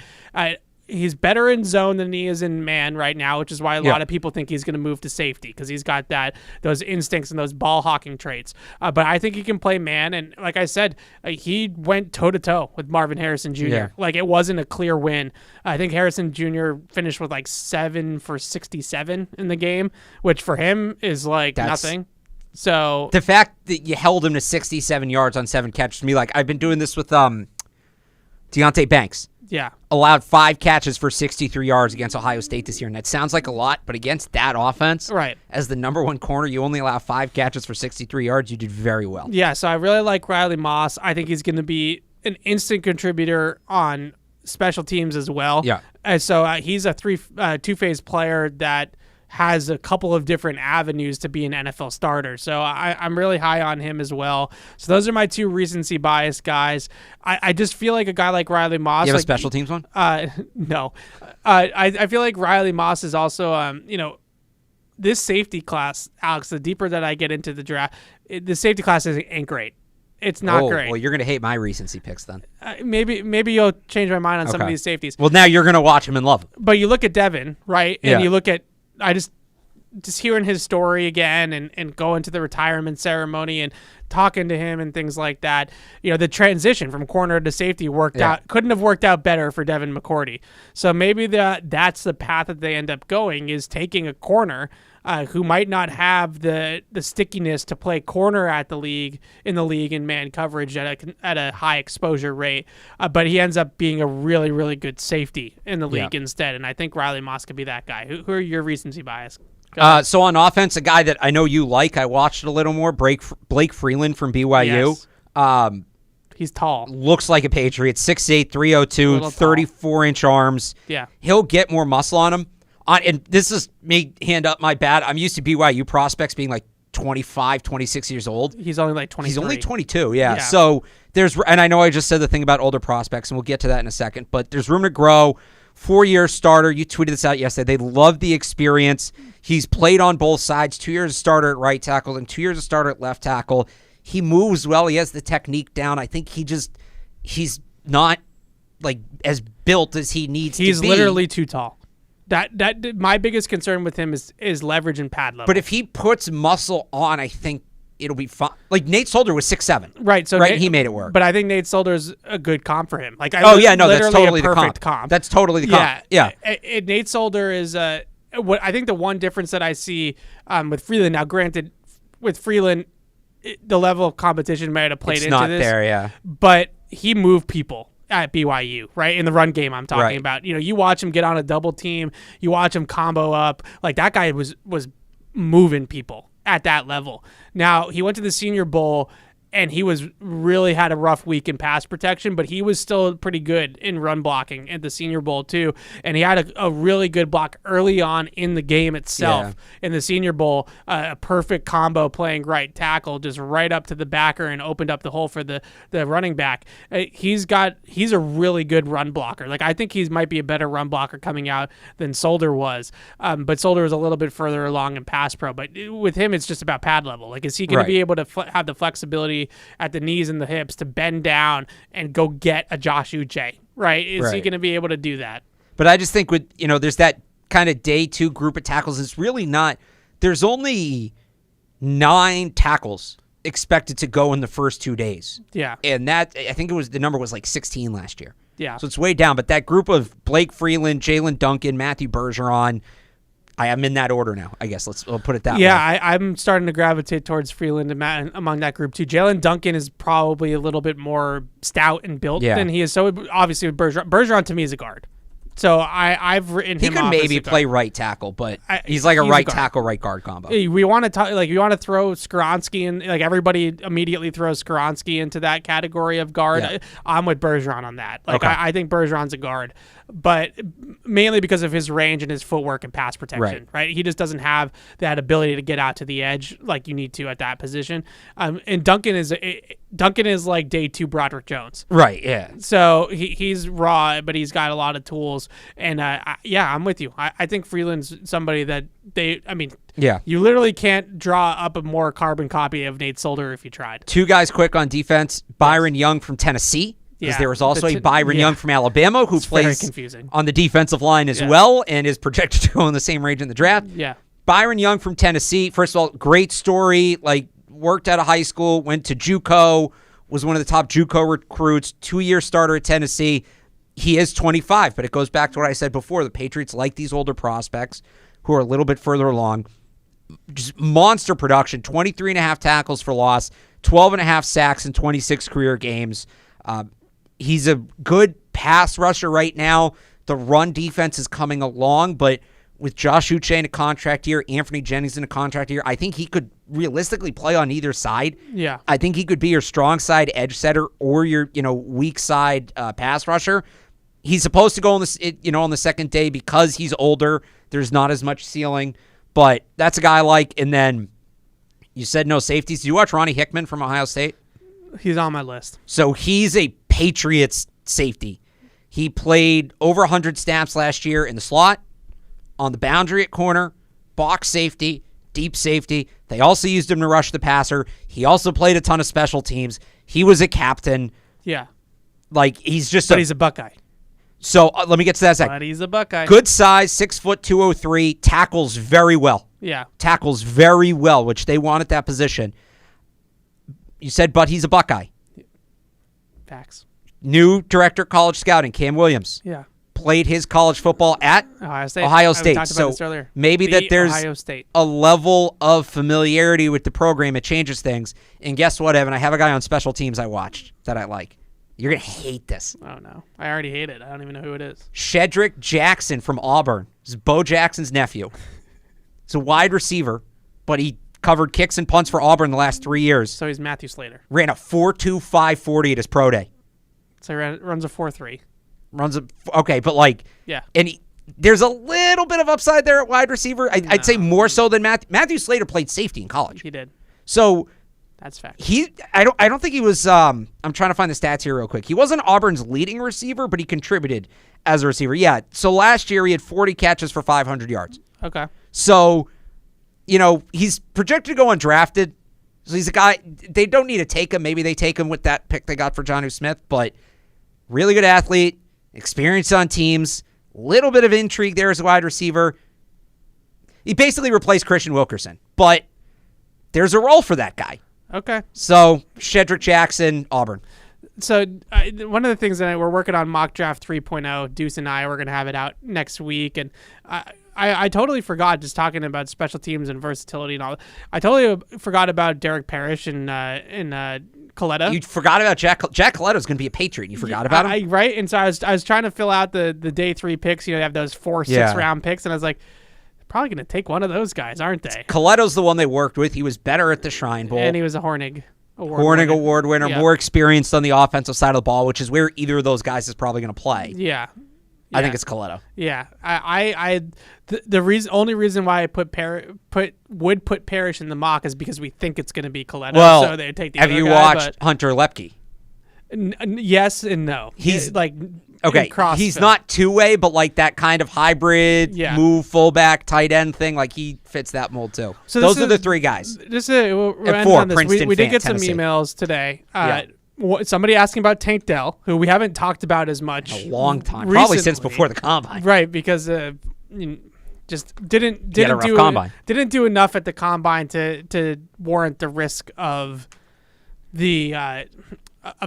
He's better in zone than he is in man right now, which is why a lot of people think he's going to move to safety because he's got those instincts and those ball hawking traits. But I think he can play man, and like I said, he went toe to toe with Marvin Harrison Jr. Yeah. Like it wasn't a clear win. I think Harrison Jr. finished with like 7 for 67 in the game, which for him is like nothing. So The fact that you held him to 67 yards on 7 catches, to me, like I've been doing this with Deonte Banks. yeah. Allowed 5 catches for 63 yards against Ohio State this year. And that sounds like a lot, but against that offense, Right. as the number 1 corner, you only allow 5 catches for 63 yards. You did very well. Yeah, so I really like Riley Moss. I think he's going to be an instant contributor on special teams as well. Yeah. And so he's a two-phase player that has a couple of different avenues to be an NFL starter. So I'm really high on him as well. So those are my 2 recency bias guys. I just feel like a guy like Riley Moss. You have like, a special teams one? No. I feel like Riley Moss is also, this safety class, Alex, the deeper that I get into the draft, the safety class ain't great. It's not great. Well, you're going to hate my recency picks then. Maybe you'll change my mind on some of Okay. these safeties. Well, now you're going to watch him and love him. But you look at Devin, right? And Yeah. you look at, I just hearing his story again and going to the retirement ceremony and talking to him and things like that. The transition from corner to safety couldn't have worked out better for Devin McCourty. So maybe that's the path that they end up going, is taking a corner who might not have the stickiness to play corner in the league in man coverage at a high exposure rate, but he ends up being a really, really good safety in the league instead. And I think Riley Moss could be that guy. Who are your recency bias? So on offense, a guy that I know you like, I watched a little more, Blake Freeland from BYU. Yes. He's tall. Looks like a Patriot, 6'8", 302, 34-inch arms. Yeah. He'll get more muscle on him. And this is me, hand up my bad. I'm used to BYU prospects being like 25, 26 years old. He's only like 23. He's only 22, yeah. So and I know I just said the thing about older prospects, and we'll get to that in a second, but there's room to grow. 4-year starter. You tweeted this out yesterday. They love the experience. He's played on both sides, 2 years a starter at right tackle and 2 years a starter at left tackle. He moves well. He has the technique down. I think he's not like as built as he needs to be. He's literally too tall. That my biggest concern with him is leverage and pad level. But if he puts muscle on, I think it'll be fun. Like Nate Solder was 6'7". Right. So he made it work. But I think Nate Solder's a good comp for him. Like, that's totally the perfect comp. That's totally the comp. Yeah. Nate Solder is what I think the one difference that I see with Freeland. Now, granted, with Freeland, the level of competition might have played It's into not this. there, yeah. But he moved people at BYU, right? In the run game I'm talking Right. about. You watch him get on a double team, you watch him combo up. Like, that guy was moving people at that level. Now, he went to the Senior Bowl. and he was really had a rough week in pass protection, but he was still pretty good in run blocking at the Senior Bowl too. And he had a really good block early on in the game itself in the Senior Bowl, a perfect combo playing right tackle, just right up to the backer and opened up the hole for the running back. He's a really good run blocker. Like, I think he might be a better run blocker coming out than Solder was. But Solder was a little bit further along in pass pro. But with him, it's just about pad level. Like, is he going to be able to have the flexibility at the knees and the hips to bend down and go get a Josh Uche, right? Is he going to be able to do that? But I just think there's that kind of day 2 group of tackles. It's really not. There's only 9 tackles expected to go in the first 2 days. Yeah. And that, I think the number was like 16 last year. Yeah. So it's way down. But that group of Blake Freeland, Jalen Duncan, Matthew Bergeron, I am in that order now, I guess. We'll put it that way. Yeah, I'm starting to gravitate towards Freeland and Matt among that group too. Jalen Duncan is probably a little bit more stout and built than he is. So obviously with Bergeron to me is a guard. So I've written him. He could maybe play right tackle, but he's like a right tackle, right guard combo. We want to talk we want to throw Skoronski in. Like, everybody immediately throws Skoronski into that category of guard. Yeah. I'm with Bergeron on that. Like, I think Bergeron's a guard, but mainly because of his range and his footwork and pass protection. Right? He just doesn't have that ability to get out to the edge like you need to at that position. And Duncan is like day 2 Broderick Jones. Right. Yeah. So he's raw, but he's got a lot of tools. And I'm with you. I think Freeland's somebody that you literally can't draw up a more carbon copy of Nate Solder if you tried. 2 guys quick on defense. Byron Young from Tennessee. Because there was also a Byron Young from Alabama who plays on the defensive line as well and is projected to go in the same range in the draft. Yeah. Byron Young from Tennessee. First of all, great story. Like, worked out of high school, went to JUCO, was one of the top JUCO recruits, 2-year starter at Tennessee. He is 25, but it goes back to what I said before. The Patriots like these older prospects who are a little bit further along. Just monster production, 23.5 tackles for loss, 12.5 sacks in 26 career games. He's a good pass rusher right now. The run defense is coming along, but with Josh Uche in a contract year, Anthony Jennings in a contract year, I think he could realistically play on either side. Yeah. I think he could be your strong side edge setter or your weak side pass rusher. He's supposed to go on the second day because he's older. There's not as much ceiling, but that's a guy I like. And then you said no safeties. Did you watch Ronnie Hickman from Ohio State? He's on my list. So he's a Patriots safety. He played over 100 snaps last year in the slot, on the boundary at corner, box safety, deep safety. They also used him to rush the passer. He also played a ton of special teams. He was a captain. Yeah. Like, he's just he's a Buckeye. So let me get to that second. But he's a Buckeye. Good size, 6', 203, tackles very well. Yeah. Tackles very well, which they want at that position. You said, but he's a Buckeye. Facts. New director of college scouting, Cam Williams. Yeah. Played his college football at Ohio State. We talked about this earlier. Maybe that there's Ohio State. a level of familiarity with the program. It changes things. And guess what, Evan? I have a guy on special teams I watched that I like. You're going to hate this. Oh, no. I already hate it. I don't even know who it is. Shedrick Jackson from Auburn. This is Bo Jackson's nephew. He's a wide receiver, but he covered kicks and punts for Auburn the last 3 years. So he's Matthew Slater. Ran a 4.2 540 at his pro day. So he runs a 4.3. But yeah. And there's a little bit of upside there at wide receiver. I'd say more so than Matthew Slater played safety in college. He did. So that's fact. I don't think he was. I'm trying to find the stats here real quick. He wasn't Auburn's leading receiver, but he contributed as a receiver. Yeah. So last year he had 40 catches for 500 yards. Okay. So, he's projected to go undrafted. So he's a guy. They don't need to take him. Maybe they take him with that pick they got for Jonnu Smith, but really good athlete, experience on teams, little bit of intrigue there as a wide receiver. He basically replaced Christian Wilkerson, but there's a role for that guy. Okay. So, Shedrick Jackson, Auburn. So, one of the things that we're working on Mock Draft 3.0, Deuce and I, we're going to have it out next week. And I totally forgot, just talking about special teams and versatility and all. I totally forgot about Derek Parrish and Coletta. You forgot about Jack Coletto's going to be a Patriot. You forgot about him? Right? And so I was trying to fill out the day 3 picks. They have those 4-6 round picks. And I was like, probably going to take one of those guys, aren't they? Coletto's the one they worked with. He was better at the Shrine Bowl. And he was a Hornig Award winner, Yeah. more experienced on the offensive side of the ball, which is where either of those guys is probably going to play. Yeah. I think it's Coletto. Yeah, the only reason why I would put Parrish in the mock is because we think it's going to be Coletto. Well, so they take the have other you guy, watched Hunter Lepke? Yes and no. He's like okay. He's not two-way, but like that kind of hybrid move fullback tight end thing. Like he fits that mold too. So those are the three guys. We'll And end four, on this. Princeton, We did get Tennessee. some emails today. Somebody asking about Tank Dell, who we haven't talked about as much A long time, probably since before the combine. right? Because just didn't He had a rough do combine. didn't do enough at the combine to warrant the risk of the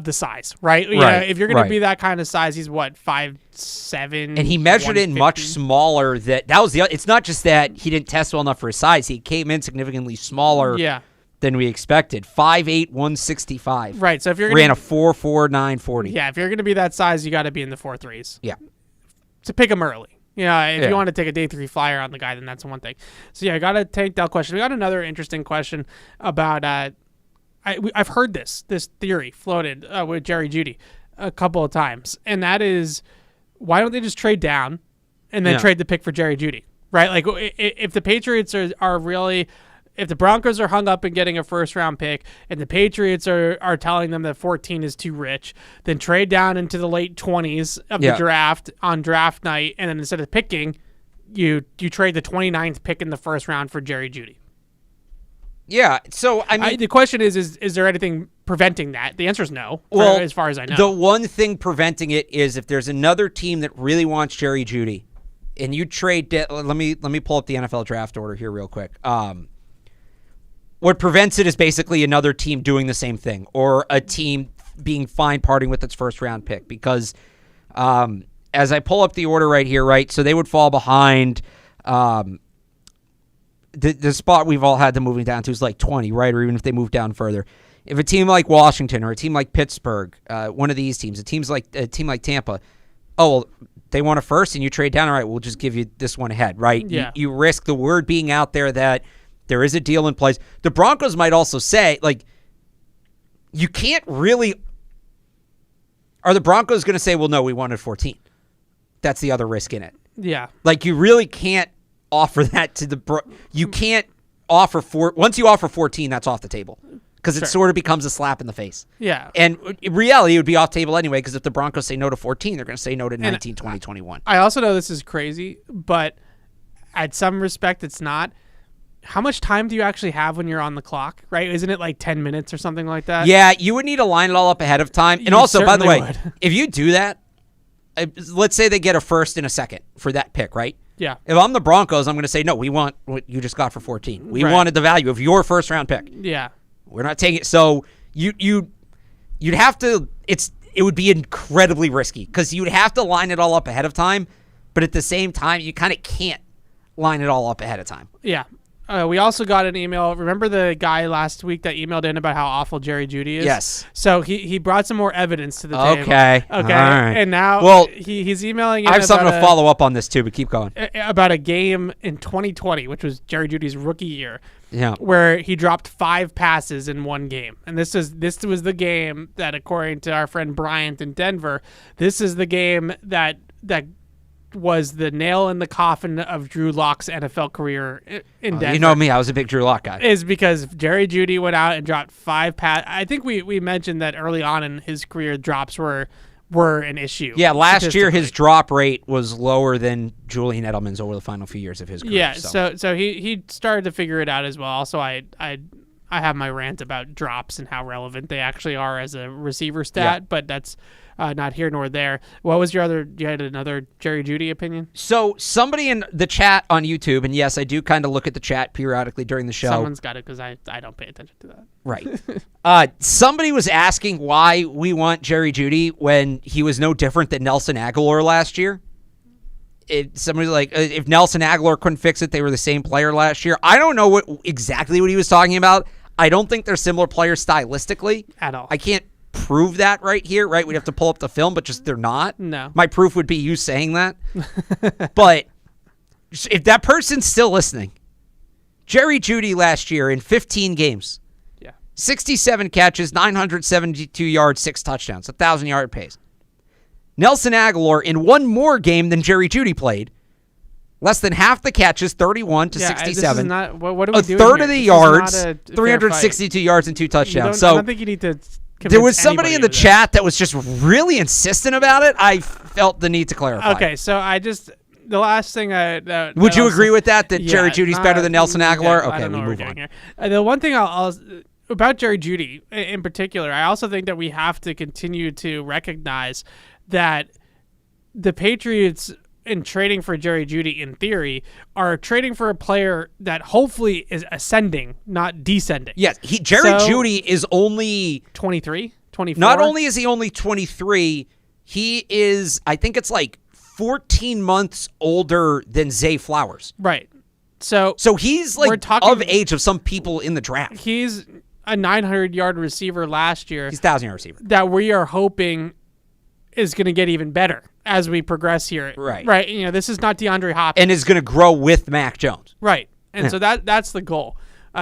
size, right? Yeah, if you're going to be that kind of size, he's what 5'7", and he measured in 150? much smaller. That was the. It's not just that he didn't test well enough for his size. He came in significantly smaller. Than we expected. 5'8", 165. Right. So if you're ran a 4.4, 940. Yeah, if you're going to be that size, you got to be in the 4.3s. Yeah. To pick him early. If you want to take a day 3 flyer on the guy, then that's one thing. So I got a Tank Dell question. We got another interesting question about. I've heard this theory floated with Jerry Jeudy a couple of times, and that is, why don't they just trade down and then trade the pick for Jerry Jeudy? Right. Like if the Patriots are really. If the Broncos are hung up in getting a first-round pick and the Patriots are telling them that 14 is too rich, then trade down into the late 20s of the draft on draft night, and then instead of picking, you trade the 29th pick in the first round for Jerry Jeudy. Yeah, so, I mean... the question is there anything preventing that? The answer is no, as far as I know. The one thing preventing it is if there's another team that really wants Jerry Jeudy, and you trade... Let me pull up the NFL draft order here real quick. What prevents it is basically another team doing the same thing or a team being fine parting with its first-round pick because as I pull up the order right here, right, so they would fall behind the spot we've all had them moving down to is like 20, right, or even if they move down further. If a team like Washington or a team like Pittsburgh, one of these teams, a team like Tampa, they want a first and you trade down, all right, we'll just give you this one ahead, right? Yeah. You risk the word being out there that there is a deal in place. The Broncos might also say, like, you can't really... Are the Broncos going to say, well, no, we wanted 14? That's the other risk in it. Yeah. Like, you really can't offer that to the... You can't offer... Once you offer 14, that's off the table. Because it sort of becomes a slap in the face. Yeah. And in reality, it would be off table anyway, because if the Broncos say no to 14, they're going to say no to 19, 20, 21. I also know this is crazy, but at some respect, it's not. How much time do you actually have when you're on the clock, right? Isn't it like 10 minutes or something like that? Yeah, you would need to line it all up ahead of time. And You also, by the way, certainly would. if you do that, let's say they get a first and a second for that pick, right? Yeah. If I'm the Broncos, I'm going to say, no, we want what you just got for 14. We Right. wanted the value of your first-round pick. Yeah. We're not taking it. So you'd have to – it would be incredibly risky because you'd have to line it all up ahead of time. But at the same time, you kind of can't line it all up ahead of time. Yeah. We also got an email. Remember the guy last week that emailed in about how awful Jerry Jeudy is? Yes. So he brought some more evidence to the table. Okay. All right. And now Well, he's emailing in I have something about to follow up on this too, but keep going. about a game in 2020, which was Jerry Judy's rookie year, Yeah. where he dropped 5 passes in one game. And this was the game that, according to our friend Bryant in Denver, this is the game that was the nail in the coffin of Drew Lock's NFL career in Denver. You know me, I was a big Drew Lock guy. Is because Jerry Jeudy went out and dropped 5 passes. I think we mentioned that early on in his career, drops were an issue. Yeah, last year his statistically. drop rate was lower than Julian Edelman's over the final few years of his career. Yeah, so he started to figure it out as well. Also, I have my rant about drops and how relevant they actually are as a receiver stat, but that's not here nor there. What was you had another Jerry Jeudy opinion? So somebody in the chat on YouTube, and yes, I do kind of look at the chat periodically during the show. Someone's got it because I don't pay attention to that. Right. Somebody was asking why we want Jerry Jeudy when he was no different than Nelson Aguilar last year. Somebody's like, if Nelson Aguilar couldn't fix it, they were the same player last year. I don't know exactly what he was talking about. I don't think they're similar players stylistically. At all. I can't prove that right here, right? We'd have to pull up the film, but just they're not. No. My proof would be you saying that. But if that person's still listening, Jerry Jeudy last year in 15 games, 67 catches, 972 yards, 6 touchdowns, 1,000-yard pace. Nelson Aguilar, in one more game than Jerry Jeudy played, less than half the catches, 31 to 67. This is not, what are we a doing third here? of the This is yards, not a fair 362 yards, and 2 touchdowns. I So don't think you need to there was convince somebody anybody in the of this. chat that was just really insistent about it. I felt the need to clarify. Okay, so the last thing Would you agree with that? Jerry Judy's better than Nelson Aguilar? I Okay, don't know we where move we're on. getting here. The one thing I'll about Jerry Jeudy in particular, I also think that we have to continue to recognize that the Patriots, in trading for Jerry Jeudy, in theory, are trading for a player that hopefully is ascending, not descending. Yes, Jerry Jeudy is only 23, 24. Not only is he only 23, he is, I think it's like 14 months older than Zay Flowers. Right. So he's like of age of some people in the draft. He's a 900-yard receiver last year. He's a 1,000-yard receiver. That we are hoping is going to get even better as we progress here. Right. Right. You know, this is not DeAndre Hopkins. And is going to grow with Mac Jones. Right. And so that's the goal.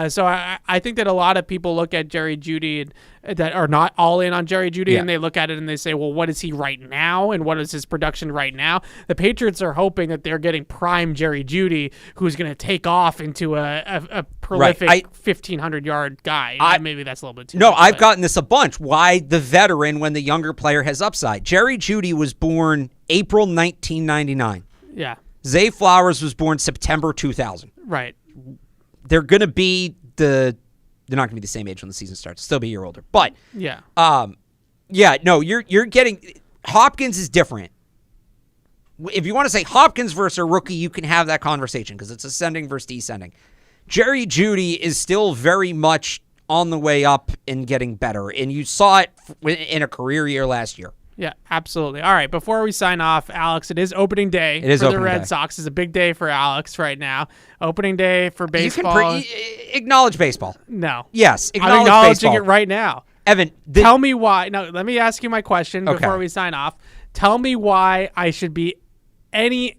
So I think that a lot of people look at Jerry Jeudy that are not all in on Jerry Jeudy, and they look at it and they say, well, what is he right now, and what is his production right now? The Patriots are hoping that they're getting prime Jerry Jeudy, who's going to take off into a prolific 1,500-yard guy. Maybe that's a little bit too much. I've gotten this a bunch. Why the veteran when the younger player has upside? Jerry Jeudy was born April 1999. Yeah. Zay Flowers was born September 2000. Right. They're going to be they're not going to be the same age when the season starts. Still be a year older. But you're getting Hopkins is different. If you want to say Hopkins versus a rookie, you can have that conversation because it's ascending versus descending. Jerry Jeudy is still very much on the way up and getting better, and you saw it in a career year last year. Yeah, absolutely. All right, before we sign off, Alex, it is opening day for the Red Sox. It's a big day for Alex right now. Opening day for baseball. You can acknowledge baseball. No. Yes, I'm acknowledging baseball. It right now. Evan, tell me why. No, let me ask you my question before we sign off. Tell me why I should be any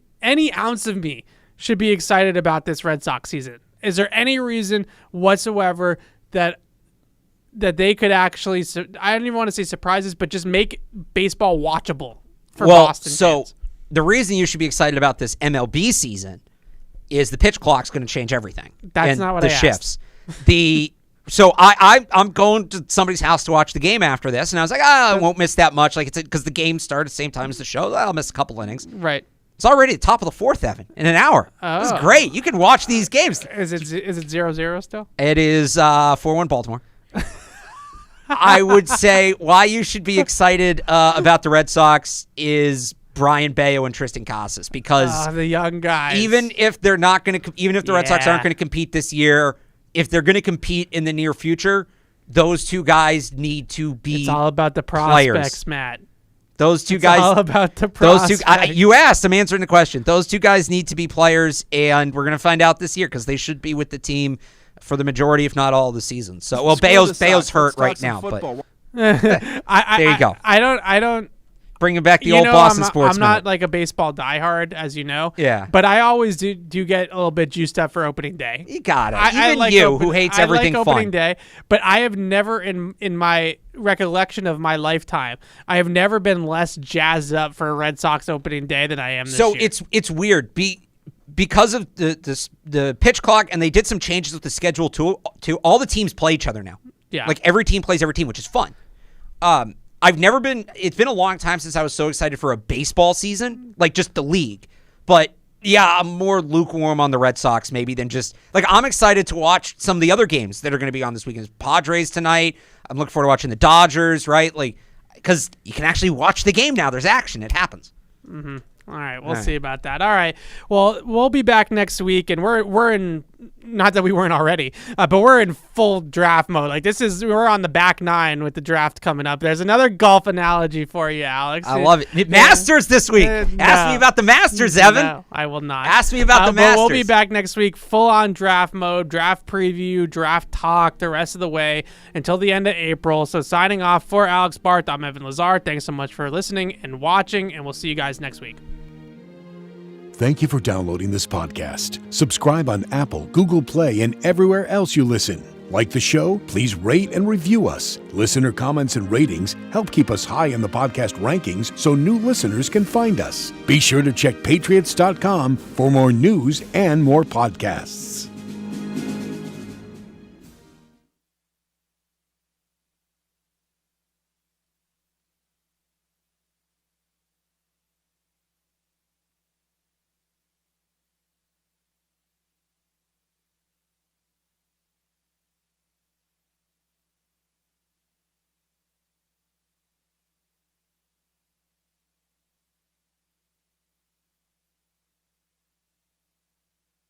ounce of me should be excited about this Red Sox season. Is there any reason whatsoever that they could actually, I don't even want to say surprises, but just make baseball watchable for Boston fans? The reason you should be excited about this MLB season is the pitch clock's going to change everything. That's not what I asked. Shifts. So I'm going to somebody's house to watch the game after this, and I was like, I won't miss that much, like it's because the game started at the same time as the show. I'll miss a couple innings. Right. It's already at the top of the fourth, Evan, in an hour. Oh. This is great. You can watch these games. Is it 0-0 still? It is 4-1 Baltimore. I would say why you should be excited about the Red Sox is Brian Bayo and Tristan Casas, because the young guys, even if the Red Sox aren't going to compete this year, if they're going to compete in the near future, those two guys need to be. It's all about the prospects, players. Matt. Those two guys. All about the prospects. You asked. I'm answering the question. Those two guys need to be players, and we're going to find out this year because they should be with the team for the majority, if not all, of the season. So, well, Bayo's hurt right now, but there you go. I don't. Bringing back the old Boston sports. I'm not like a baseball diehard, as you know. Yeah. But I always do get a little bit juiced up for opening day. You got it. Even who hates everything fun. Opening fun. day, but I have never, in my recollection of my lifetime, I have never been less jazzed up for a Red Sox opening day than I am this year. So it's weird. Because of the pitch clock, and they did some changes with the schedule too. All the teams play each other now. Yeah. Like every team plays every team, which is fun. It's been a long time since I was so excited for a baseball season, like just the league. But yeah, I'm more lukewarm on the Red Sox maybe than just, like, I'm excited to watch some of the other games that are going to be on this weekend. Padres tonight. I'm looking forward to watching the Dodgers, right? Like, because you can actually watch the game now. There's action. It happens. Mm-hmm. All right, we'll see about that. All right, well, we'll be back next week, and we're in, not that we weren't already, but we're in full draft mode. Like we're on the back nine with the draft coming up. There's another golf analogy for you, Alex. I love it. Masters this week. Ask me about the Masters, Evan. No, I will not. Ask me about the Masters. But we'll be back next week, full on draft mode, draft preview, draft talk, the rest of the way until the end of April. So signing off for Alex Barth, I'm Evan Lazar. Thanks so much for listening and watching, and we'll see you guys next week. Thank you for downloading this podcast. Subscribe on Apple, Google Play, and everywhere else you listen. Like the show? Please rate and review us. Listener comments and ratings help keep us high in the podcast rankings so new listeners can find us. Be sure to check patriots.com for more news and more podcasts.